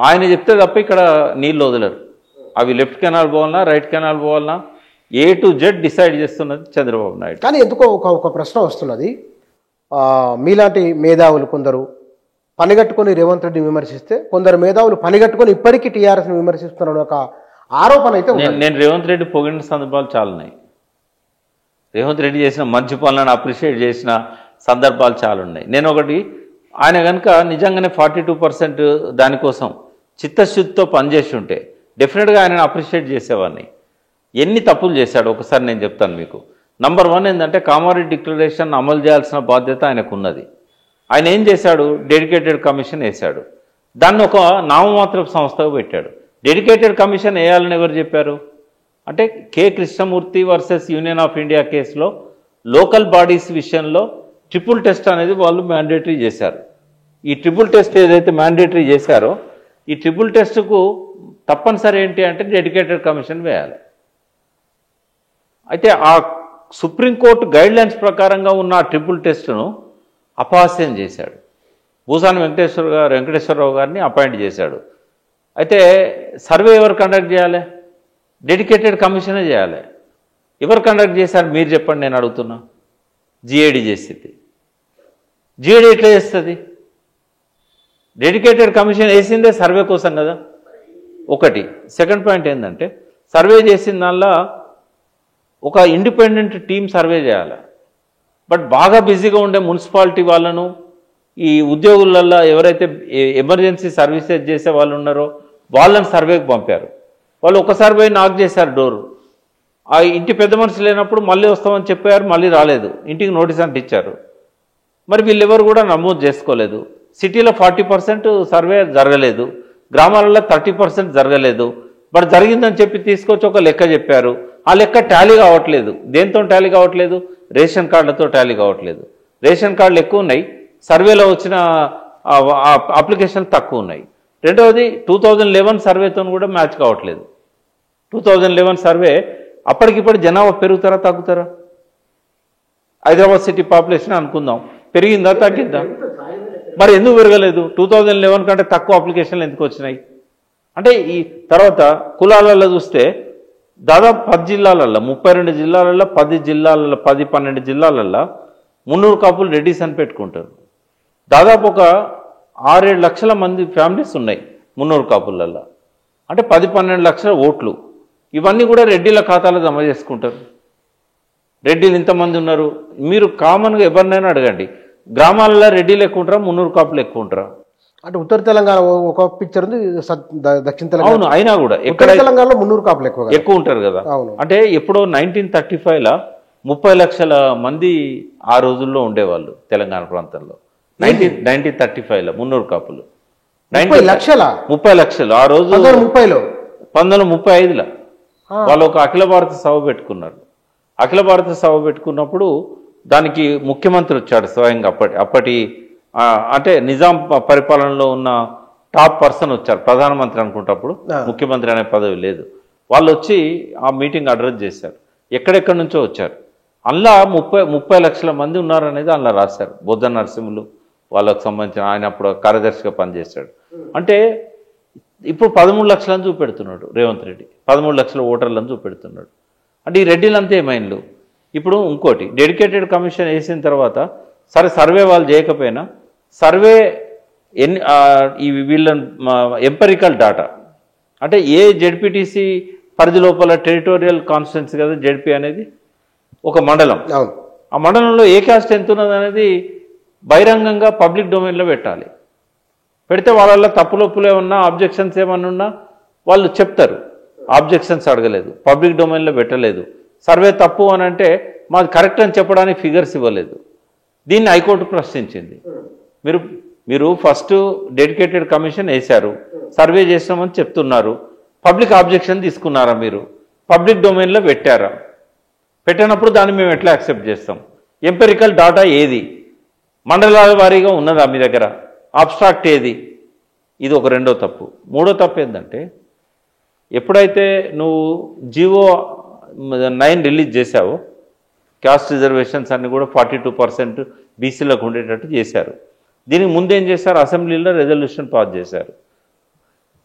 ఆయన చెప్తే తప్ప ఇక్కడ నీళ్ళు వదలరు. అవి లెఫ్ట్ కెనాల్ పోవాలన్నా రైట్ కెనాల్ పోవాలన్నా A to Z డిసైడ్ చేస్తున్నది చంద్రబాబు నాయుడు. కానీ ఎందుకో ఒక ప్రశ్న వస్తున్నది, మీలాంటి మేధావులు కొందరు పనిగట్టుకొని రేవంత్ రెడ్డిని విమర్శిస్తే, కొందరు మేధావులు పనిగట్టుకొని ఇప్పటికీ టీఆర్ఎస్ని విమర్శిస్తున్నారు ఒక ఆరోపణ అయితే నేను రేవంత్ రెడ్డి పొగిడిన సందర్భాలు చాలా ఉన్నాయి. రేవంత్ రెడ్డి చేసిన మంచి పనులను అప్రిషియేట్ చేసిన సందర్భాలు చాలా ఉన్నాయి. నేను ఒకటి, ఆయన కనుక నిజంగానే 42% దానికోసం చిత్తశుద్ధితో పనిచేసి ఉంటే డెఫినెట్గా ఆయనను అప్రిషియేట్ చేసేవాడిని. ఎన్ని తప్పులు చేశాడు ఒకసారి నేను చెప్తాను మీకు. నంబర్ 1 ఏంటంటే కామారెడ్డి డిక్లరేషన్ అమలు చేయాల్సిన బాధ్యత ఆయనకు ఉన్నది. ఆయన ఏం చేశాడు? డెడికేటెడ్ కమిషన్ వేశాడు. దాన్ని ఒక నామమాత్రపు సంస్థగా పెట్టాడు. డెడికేటెడ్ కమిషన్ వేయాలని ఎవరు చెప్పారు అంటే, K Krishnamurthy versus union of India కేసులో లోకల్ బాడీస్ విషయంలో ట్రిపుల్ టెస్ట్ అనేది వాళ్ళు మ్యాండేటరీ చేశారు. ఈ ట్రిపుల్ టెస్ట్ ఏదైతే మ్యాండేటరీ చేశారో, ఈ ట్రిపుల్ టెస్ట్కు తప్పనిసరి ఏంటి అంటే డెడికేటెడ్ కమిషన్ వేయాలి. అయితే ఆ సుప్రీంకోర్టు గైడ్లైన్స్ ప్రకారంగా ఉన్న ఆ ట్రిపుల్ టెస్ట్ను అపహాస్యం చేశాడు. భూసాని వెంకటేశ్వరరావు గారిని అపాయింట్ చేశాడు. అయితే సర్వే ఎవరు కండక్ట్ చేయాలి? డెడికేటెడ్ కమిషనే చేయాలి. ఎవరు కండక్ట్ చేశారు మీరు చెప్పండి, నేను అడుగుతున్నా. జిఏడి చేసింది. జిఏడి ఎట్లా చేస్తుంది? డెడికేటెడ్ కమిషన్ వేసిందే సర్వే కోసం కదా. ఒకటి. సెకండ్ పాయింట్ ఏంటంటే, సర్వే చేసిన దానిలో ఒక ఇండిపెండెంట్ టీం సర్వే చేయాలి. బట్ బాగా బిజీగా ఉండే మున్సిపాలిటీ వాళ్ళను, ఈ ఉద్యోగులలో ఎవరైతే ఎమర్జెన్సీ సర్వీసెస్ చేసే వాళ్ళు ఉన్నారో వాళ్ళని సర్వేకి పంపారు. వాళ్ళు ఒకసారి పోయి నాక్ చేశారు డోరు. ఆ ఇంటి పెద్ద మనిషి లేనప్పుడు మళ్ళీ వస్తామని చెప్పారు, మళ్ళీ రాలేదు, ఇంటికి నోటీస్ అంటే ఇచ్చారు. మరి వీళ్ళెవరు కూడా నమోదు చేసుకోలేదు. సిటీలో 40% సర్వే జరగలేదు, గ్రామాలలో 30% జరగలేదు. బట్ జరిగిందని చెప్పి తీసుకొచ్చి ఒక లెక్క చెప్పారు. ఆ లెక్క టాలీ కావట్లేదు. దేంతో టాలీ కావట్లేదు? రేషన్ కార్డులతో టాలీ కావట్లేదు. రేషన్ కార్డులు ఎక్కువ ఉన్నాయి, సర్వేలో వచ్చిన అప్లికేషన్లు తక్కువ ఉన్నాయి. రెండవది 2011 సర్వేతో కూడా మ్యాచ్ కావట్లేదు. 2011 సర్వే అప్పటికిప్పుడు జనాభా పెరుగుతారా తగ్గుతారా? హైదరాబాద్ సిటీ పాపులేషన్ అనుకుందాం, పెరిగిందా తగ్గిందా? మరి ఎందుకు పెరగలేదు? 2011 కంటే తక్కువ అప్లికేషన్లు ఎందుకు వచ్చినాయి? అంటే ఈ తర్వాత కులాలలో చూస్తే దాదాపు 10 జిల్లాలలో 32 జిల్లాలలో 10 జిల్లాలలో 10-12 జిల్లాలలో 300 కాపులు రెడ్డిస్ అని పెట్టుకుంటారు. దాదాపు ఒక 6-7 లక్షల మంది ఫ్యామిలీస్ ఉన్నాయి 300 కాపులలో. అంటే 10-12 లక్షల ఓట్లు. ఇవన్నీ కూడా రెడ్డిల ఖాతాలో జమ చేసుకుంటారు. రెడ్డిలు ఇంతమంది ఉన్నారు. మీరు కామన్గా ఎవరినైనా అడగండి, గ్రామాలలో రెడ్డిలు ఎక్కువ ఉంటారా 300 కాపులు ఎక్కువ ఉంటారా? అంటే ఉత్తర తెలంగాణ ఒక పిక్చర్ ఉంది, దక్షిణ తెలంగాణ. అవును, అయినా కూడా ఎక్కడ తెలంగాణలో 300 కాపులు ఎక్కువ ఉంటారు కదా. అంటే ఎప్పుడో 1935లో 30 లక్షల మంది ఆ రోజుల్లో ఉండేవాళ్ళు తెలంగాణ ప్రాంతంలో. 1935లో 300 కాపులు 30 లక్షలు ఆ రోజు 1935లో వాళ్ళు ఒక అఖిల భారత సభ పెట్టుకున్నారు. అఖిల భారత సభ పెట్టుకున్నప్పుడు దానికి ముఖ్యమంత్రి వచ్చాడు స్వయంగా. అప్పటి అంటే నిజాం పరిపాలనలో ఉన్న టాప్ పర్సన్ వచ్చారు, ప్రధానమంత్రి అనుకుంటప్పుడు, ముఖ్యమంత్రి అనే పదవి లేదు. వాళ్ళు వచ్చి ఆ మీటింగ్ అడ్రస్ చేశారు. ఎక్కడెక్కడి నుంచో వచ్చారు. అందులో 30 లక్షల మంది ఉన్నారనేది అందులో రాశారు. బొద్ద నరసింహులు వాళ్ళకు సంబంధించిన, ఆయన అప్పుడు కార్యదర్శిగా పనిచేశాడు. అంటే ఇప్పుడు 13 లక్షలను చూపెడుతున్నాడు రేవంత్ రెడ్డి, 13 లక్షల ఓటర్లను చూపెడుతున్నాడు. అంటే ఈ రెడ్డిలంతా ఏమైండ్లు? ఇప్పుడు ఇంకోటి, డెడికేటెడ్ కమిషన్ వేసిన తర్వాత సరే సర్వే వాళ్ళు చేయకపోయినా సర్వే వీళ్ళ ఎంపరికల్ డాటా, అంటే ఏ జెడ్పీటీసీ పరిధి లోపల టెరిటోరియల్ కాన్స్టిట్యున్సీ కదా జెడ్పీ అనేది, ఒక మండలం. ఆ మండలంలో ఏ క్యాస్ట్ ఎంత ఉన్నది అనేది బహిరంగంగా పబ్లిక్ డొమైన్లో పెట్టాలి. పెడితే వాళ్ళ తప్పులొప్పులు ఏమన్నా, ఆబ్జెక్షన్స్ ఏమన్నా ఉన్నా వాళ్ళు చెప్తారు. ఆబ్జెక్షన్స్ అడగలేదు, పబ్లిక్ డొమైన్లో పెట్టలేదు. సర్వే తప్పు అని అంటే మాది కరెక్ట్ అని చెప్పడానికి ఫిగర్స్ ఇవ్వలేదు. దీన్ని హైకోర్టు ప్రశ్నించింది. మీరు ఫస్ట్ డెడికేటెడ్ కమిషన్ వేశారు, సర్వే చేసినామని చెప్తున్నారు, పబ్లిక్ ఆబ్జెక్షన్ తీసుకున్నారా? మీరు పబ్లిక్ డొమైన్లో పెట్టారా? పెట్టినప్పుడు దాన్ని మేము ఎట్లా యాక్సెప్ట్ చేస్తాం? ఎంపెరికల్ డాటా ఏది? మండలాల వారీగా ఉన్నదా మీ దగ్గర? అబ్స్ట్రాక్ట్ ఏది? ఇది ఒక రెండో తప్పు. మూడో తప్పు ఏంటంటే, ఎప్పుడైతే నువ్వు జీవో 9 రిలీజ్ చేశావో, క్యాస్ట్ రిజర్వేషన్స్ అన్ని కూడా 42% బీసీలకు ఉండేటట్టు చేశారు. దీనికి ముందేం చేశారు? అసెంబ్లీలో రెజల్యూషన్ పాస్ చేశారు.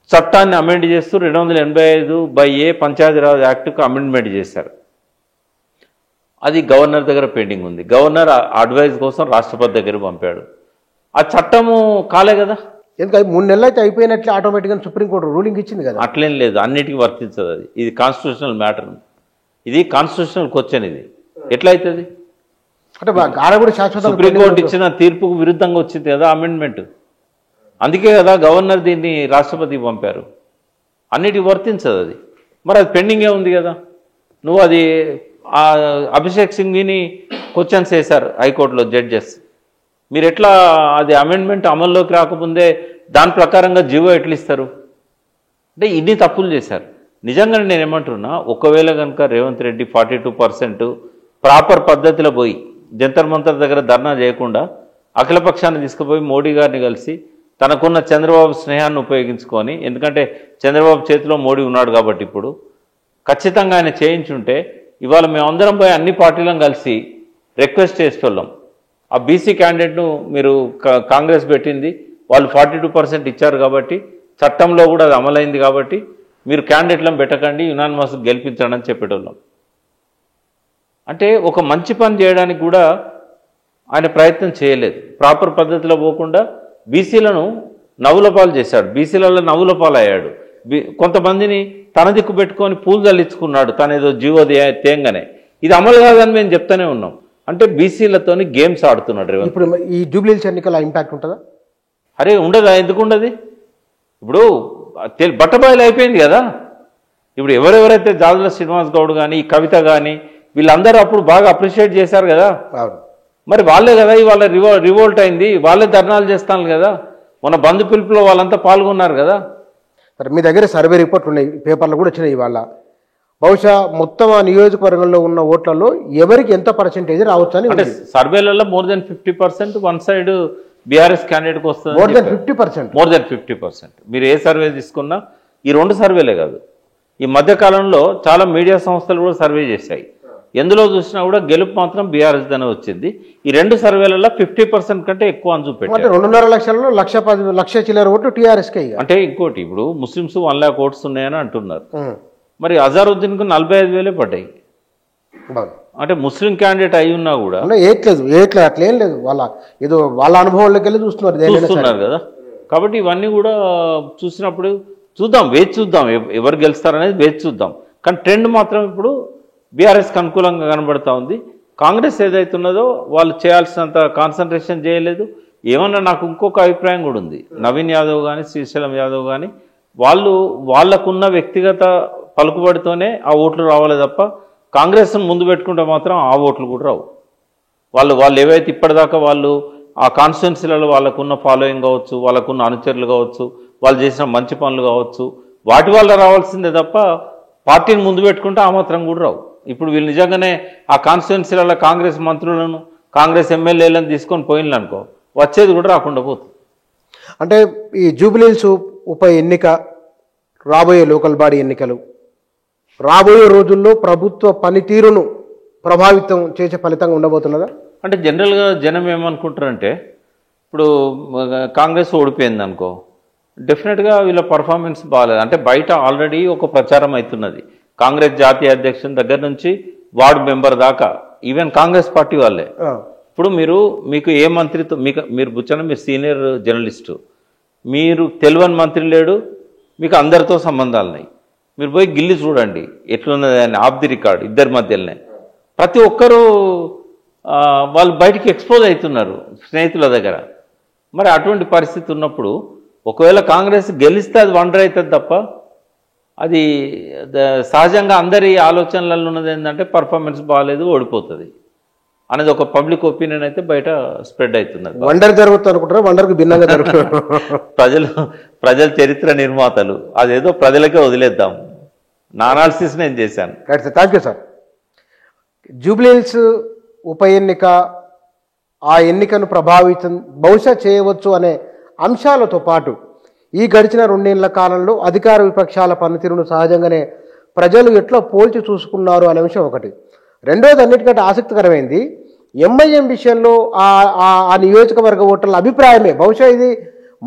చట్టాన్ని అమెండ్ చేస్తూ 285/A పంచాయతీరాజ్ యాక్ట్కు అమెండ్మెంట్ చేశారు. అది గవర్నర్ దగ్గర పెండింగ్ ఉంది. గవర్నర్ అడ్వైజ్ కోసం రాష్ట్రపతి దగ్గర పంపాడు. ఆ చట్టము కాలే కదా. ఎందుకంటే 3 నెలలు అయితే అయిపోయినట్లే ఆటోమేటిక్గా సుప్రీంకోర్టు రూలింగ్ ఇచ్చింది కదా. అట్లేం లేదు, అన్నిటికీ వర్తించదు. ఇది కాన్స్టిట్యూషనల్ మ్యాటర్, ఇది కాన్స్టిట్యూషనల్ క్వశ్చన్. ఇది ఎట్లా అవుతుంది? అంటే కూడా శాశ్వత సుప్రీంకోర్టు ఇచ్చిన తీర్పుకు విరుద్ధంగా వచ్చింది కదా అమెండ్మెంట్. అందుకే కదా గవర్నర్ దీన్ని రాష్ట్రపతికి పంపారు. అన్నిటికీ వర్తించదు అది. మరి అది పెండింగే ఉంది కదా. నువ్వు అది అభిషేక్ సింఘ్విని క్వశ్చన్స్ వేశారు హైకోర్టులో జడ్జెస్. మీరు ఎట్లా అది అమెండ్మెంట్ అమల్లోకి రాకముందే దాని ప్రకారంగా జీవో ఎట్లా ఇస్తారు? అంటే ఇన్ని తప్పులు చేశారు. నిజంగా నేను ఏమంటున్నా, ఒకవేళ కనుక రేవంత్ రెడ్డి 42% ప్రాపర్ పద్ధతిలో పోయి జంతర్ మంతర్ దగ్గర ధర్నా చేయకుండా అఖిలపక్షాన్ని తీసుకుపోయి మోడీ గారిని కలిసి తనకున్న చంద్రబాబు స్నేహాన్ని ఉపయోగించుకొని, ఎందుకంటే చంద్రబాబు చేతిలో మోడీ ఉన్నాడు కాబట్టి ఇప్పుడు ఖచ్చితంగా ఆయన చేయించుంటే ఇవాళ మేమందరం పోయి అన్ని పార్టీలను కలిసి రిక్వెస్ట్ చేసేవాళ్ళం. ఆ బీసీ క్యాండిడేట్ను మీరు కాంగ్రెస్ పెట్టింది, వాళ్ళు 42% ఇచ్చారు కాబట్టి, చట్టంలో కూడా అది అమలైంది కాబట్టి మీరు క్యాండిడేట్లను పెట్టకండి, యునానిమస్ గెలిపించండి అని చెప్పేటోళ్ళం. అంటే ఒక మంచి పని చేయడానికి కూడా ఆయన ప్రయత్నం చేయలేదు. ప్రాపర్ పద్ధతిలో పోకుండా బీసీలను నవ్వులపాలు చేశాడు, బీసీలలో నవ్వులపాలు అయ్యాడు. కొంతమందిని తన దిక్కు పెట్టుకొని పూలు చల్లించుకున్నాడు తనేదో జీవో తేంగానే. ఇది అమలు కాదని మేము చెప్తానే ఉన్నాం. అంటే బీసీలతోని గేమ్స్ ఆడుతున్నాడు రేవంత్. ఇప్పుడు ఈ జూబ్లీహిల్స్ ఎన్నికల ఇంపాక్ట్ ఉంటుందా? అరే ఉండదా, ఎందుకు ఉండదు? ఇప్పుడు బట్టబయలు అయిపోయింది కదా. ఇప్పుడు ఎవరెవరైతే జాజుల శ్రీనివాస్ గౌడ్ కానీ కవిత కానీ వీళ్ళందరూ అప్పుడు బాగా అప్రిషియేట్ చేశారు కదా, మరి వాళ్ళే కదా ఇవాళ రివోల్ట్ అయింది, వాళ్ళే ధర్నాలు చేస్తాను కదా, మన బంధు పిలుపులో వాళ్ళంతా పాల్గొన్నారు కదా. సరే, మీ దగ్గర సర్వే రిపోర్ట్లు ఉన్నాయి, పేపర్లు కూడా వచ్చినాయి ఇవాళ. బహుశా మొత్తం ఆ నియోజకవర్గంలో ఉన్న ఓట్లలో ఎవరికి ఎంత పర్సెంటేజ్ రావచ్చు అని అంటే సర్వేలలో more than 50% one side BRS క్యాండిడేట్కి వస్తుంది. More than 50%. మీరు ఏ సర్వే తీసుకున్నా, ఈ 2 సర్వేలే కాదు, ఈ మధ్యకాలంలో చాలా మీడియా సంస్థలు కూడా సర్వే చేశాయి. ఎందులో చూసినా కూడా గెలుపు మాత్రం బీఆర్ఎస్ దనే వచ్చింది. ఈ 2 సర్వేలలో 50% కంటే ఎక్కువ అని చూపెట్టారు. 2.5 లక్షలలో 1,10,000 చిల్లర ఓట్లు టీఆర్ఎస్కే. అంటే ఇంకోటి, ఇప్పుడు ముస్లిమ్స్ 1 lakh ఓట్స్ ఉన్నాయని అంటున్నారు, మరి అజారుద్దీన్కు 45,000 పడ్డాయి. అంటే ముస్లిం క్యాండిడేట్ అయి ఉన్నా కూడా ఏట్లేదు అట్లేం లేదు, ఏదో వాళ్ళ అనుభవంలోకి వెళ్ళి చూస్తున్నారు కదా. కాబట్టి ఇవన్నీ కూడా చూసినప్పుడు చూద్దాం, వేచి చూద్దాం ఎవరు గెలుస్తారనేది వేచి చూద్దాం. కానీ ట్రెండ్ మాత్రం ఇప్పుడు బీఆర్ఎస్కి అనుకూలంగా కనబడతా ఉంది. కాంగ్రెస్ ఏదైతున్నదో వాళ్ళు చేయాల్సినంత కాన్సన్ట్రేషన్ చేయలేదు. ఏమన్నా నాకు ఇంకొక అభిప్రాయం కూడా ఉంది, నవీన్ యాదవ్ కానీ శ్రీశైలం యాదవ్ కానీ వాళ్ళకున్న వ్యక్తిగత పలుకుబడితోనే ఆ ఓట్లు రావాలి తప్ప కాంగ్రెస్ను ముందు పెట్టుకుంటే మాత్రం ఆ ఓట్లు కూడా రావు. వాళ్ళు ఏవైతే ఇప్పటిదాకా వాళ్ళు ఆ కాన్స్టిట్యున్సీలలో వాళ్ళకున్న ఫాలోయింగ్ కావచ్చు, వాళ్ళకున్న అనుచరులు కావచ్చు, వాళ్ళు చేసిన మంచి పనులు కావచ్చు, వాటి వల్ల రావాల్సిందే తప్ప పార్టీని ముందు పెట్టుకుంటే ఆ మాత్రం కూడా రావు. ఇప్పుడు వీళ్ళు నిజంగానే ఆ కాన్స్టిట్యున్సీలలో కాంగ్రెస్ మంత్రులను కాంగ్రెస్ ఎమ్మెల్యేలను తీసుకొని పోయిననుకో, వచ్చేది కూడా రాకుండా పోతుంది. అంటే ఈ జూబ్లీహిల్స్ ఉప ఎన్నిక, రాబోయే లోకల్ బాడీ ఎన్నికలు రాబోయే రోజుల్లో ప్రభుత్వ పనితీరును ప్రభావితం చేసే ఫలితంగా ఉండబోతున్నదా? అంటే జనరల్గా జనం ఏమనుకుంటారంటే, ఇప్పుడు కాంగ్రెస్ ఓడిపోయింది అనుకో, డెఫినెట్గా వీళ్ళ పర్ఫార్మెన్స్ బాగాలేదు అంటే బయట ఆల్రెడీ ఒక ప్రచారం అవుతున్నది. కాంగ్రెస్ జాతీయ అధ్యక్షుని దగ్గర నుంచి వార్డు మెంబర్ దాకా, ఈవెన్ కాంగ్రెస్ పార్టీ వాళ్ళే. ఇప్పుడు మీకు ఏ మంత్రితో మీరు బుచ్చన, మీరు సీనియర్ జర్నలిస్టు, మీరు తెలియని మంత్రి లేడు, మీకు అందరితో సంబంధాలున్నాయి. మీరు పోయి గిల్లి చూడండి ఎట్లున్నది అని, ఆఫ్ ది రికార్డ్ ఇద్దరి మధ్యలోనే ప్రతి ఒక్కరూ వాళ్ళు బయటికి ఎక్స్పోజ్ అవుతున్నారు స్నేహితుల దగ్గర. మరి అటువంటి పరిస్థితి ఉన్నప్పుడు ఒకవేళ కాంగ్రెస్ గెలిస్తే అది వండర్ అవుతుంది తప్ప, అది సహజంగా అందరి ఆలోచనలలో ఉన్నది ఏంటంటే పర్ఫార్మెన్స్ బాగాలేదు, ఓడిపోతుంది అనేది ఒక పబ్లిక్ ఒపీనియన్ అయితే బయట స్ప్రెడ్ అవుతున్నది. వండర్ జరుగుతుంది అనుకుంటారు, వండర్కి భిన్నంగా జరుగుతుంది. ప్రజల చరిత్ర నిర్మాతలు, అదేదో ప్రజలకే వదిలేద్దాం. నా అనాలిసిస్ నేను చేశాను. Right sir, thank you sir. Jubilee Hills ఉప ఎన్నిక, ఆ ఎన్నికను ప్రభావితం బహుశా చేయవచ్చు అనే అంశాలతో పాటు ఈ గడిచిన 2 ఏళ్ల కాలంలో అధికార విపక్షాల పనితీరును సహజంగానే ప్రజలు ఎట్లా పోల్చి చూసుకున్నారు అనే విషయం ఒకటి. రెండోది, అన్నిటికంటే ఆసక్తికరమైంది, ఎంఐఎం విషయంలో ఆ నియోజకవర్గ ఓటర్ల అభిప్రాయమే. బహుశా ఇది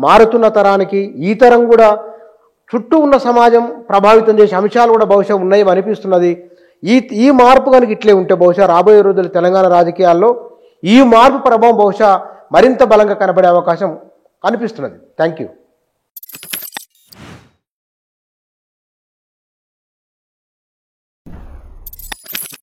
మారుతున్న తరానికి, ఈ తరం కూడా చుట్టూ ఉన్న సమాజం ప్రభావితం చేసే అంశాలు కూడా బహుశా ఉన్నాయి అనిపిస్తున్నది. ఈ మార్పు కనుక ఇట్లే ఉంటే బహుశా రాబోయే రోజులు తెలంగాణ రాజకీయాల్లో ఈ మార్పు ప్రభావం బహుశా మరింత బలంగా కనబడే అవకాశం కనిపిస్తున్నది. Thank you.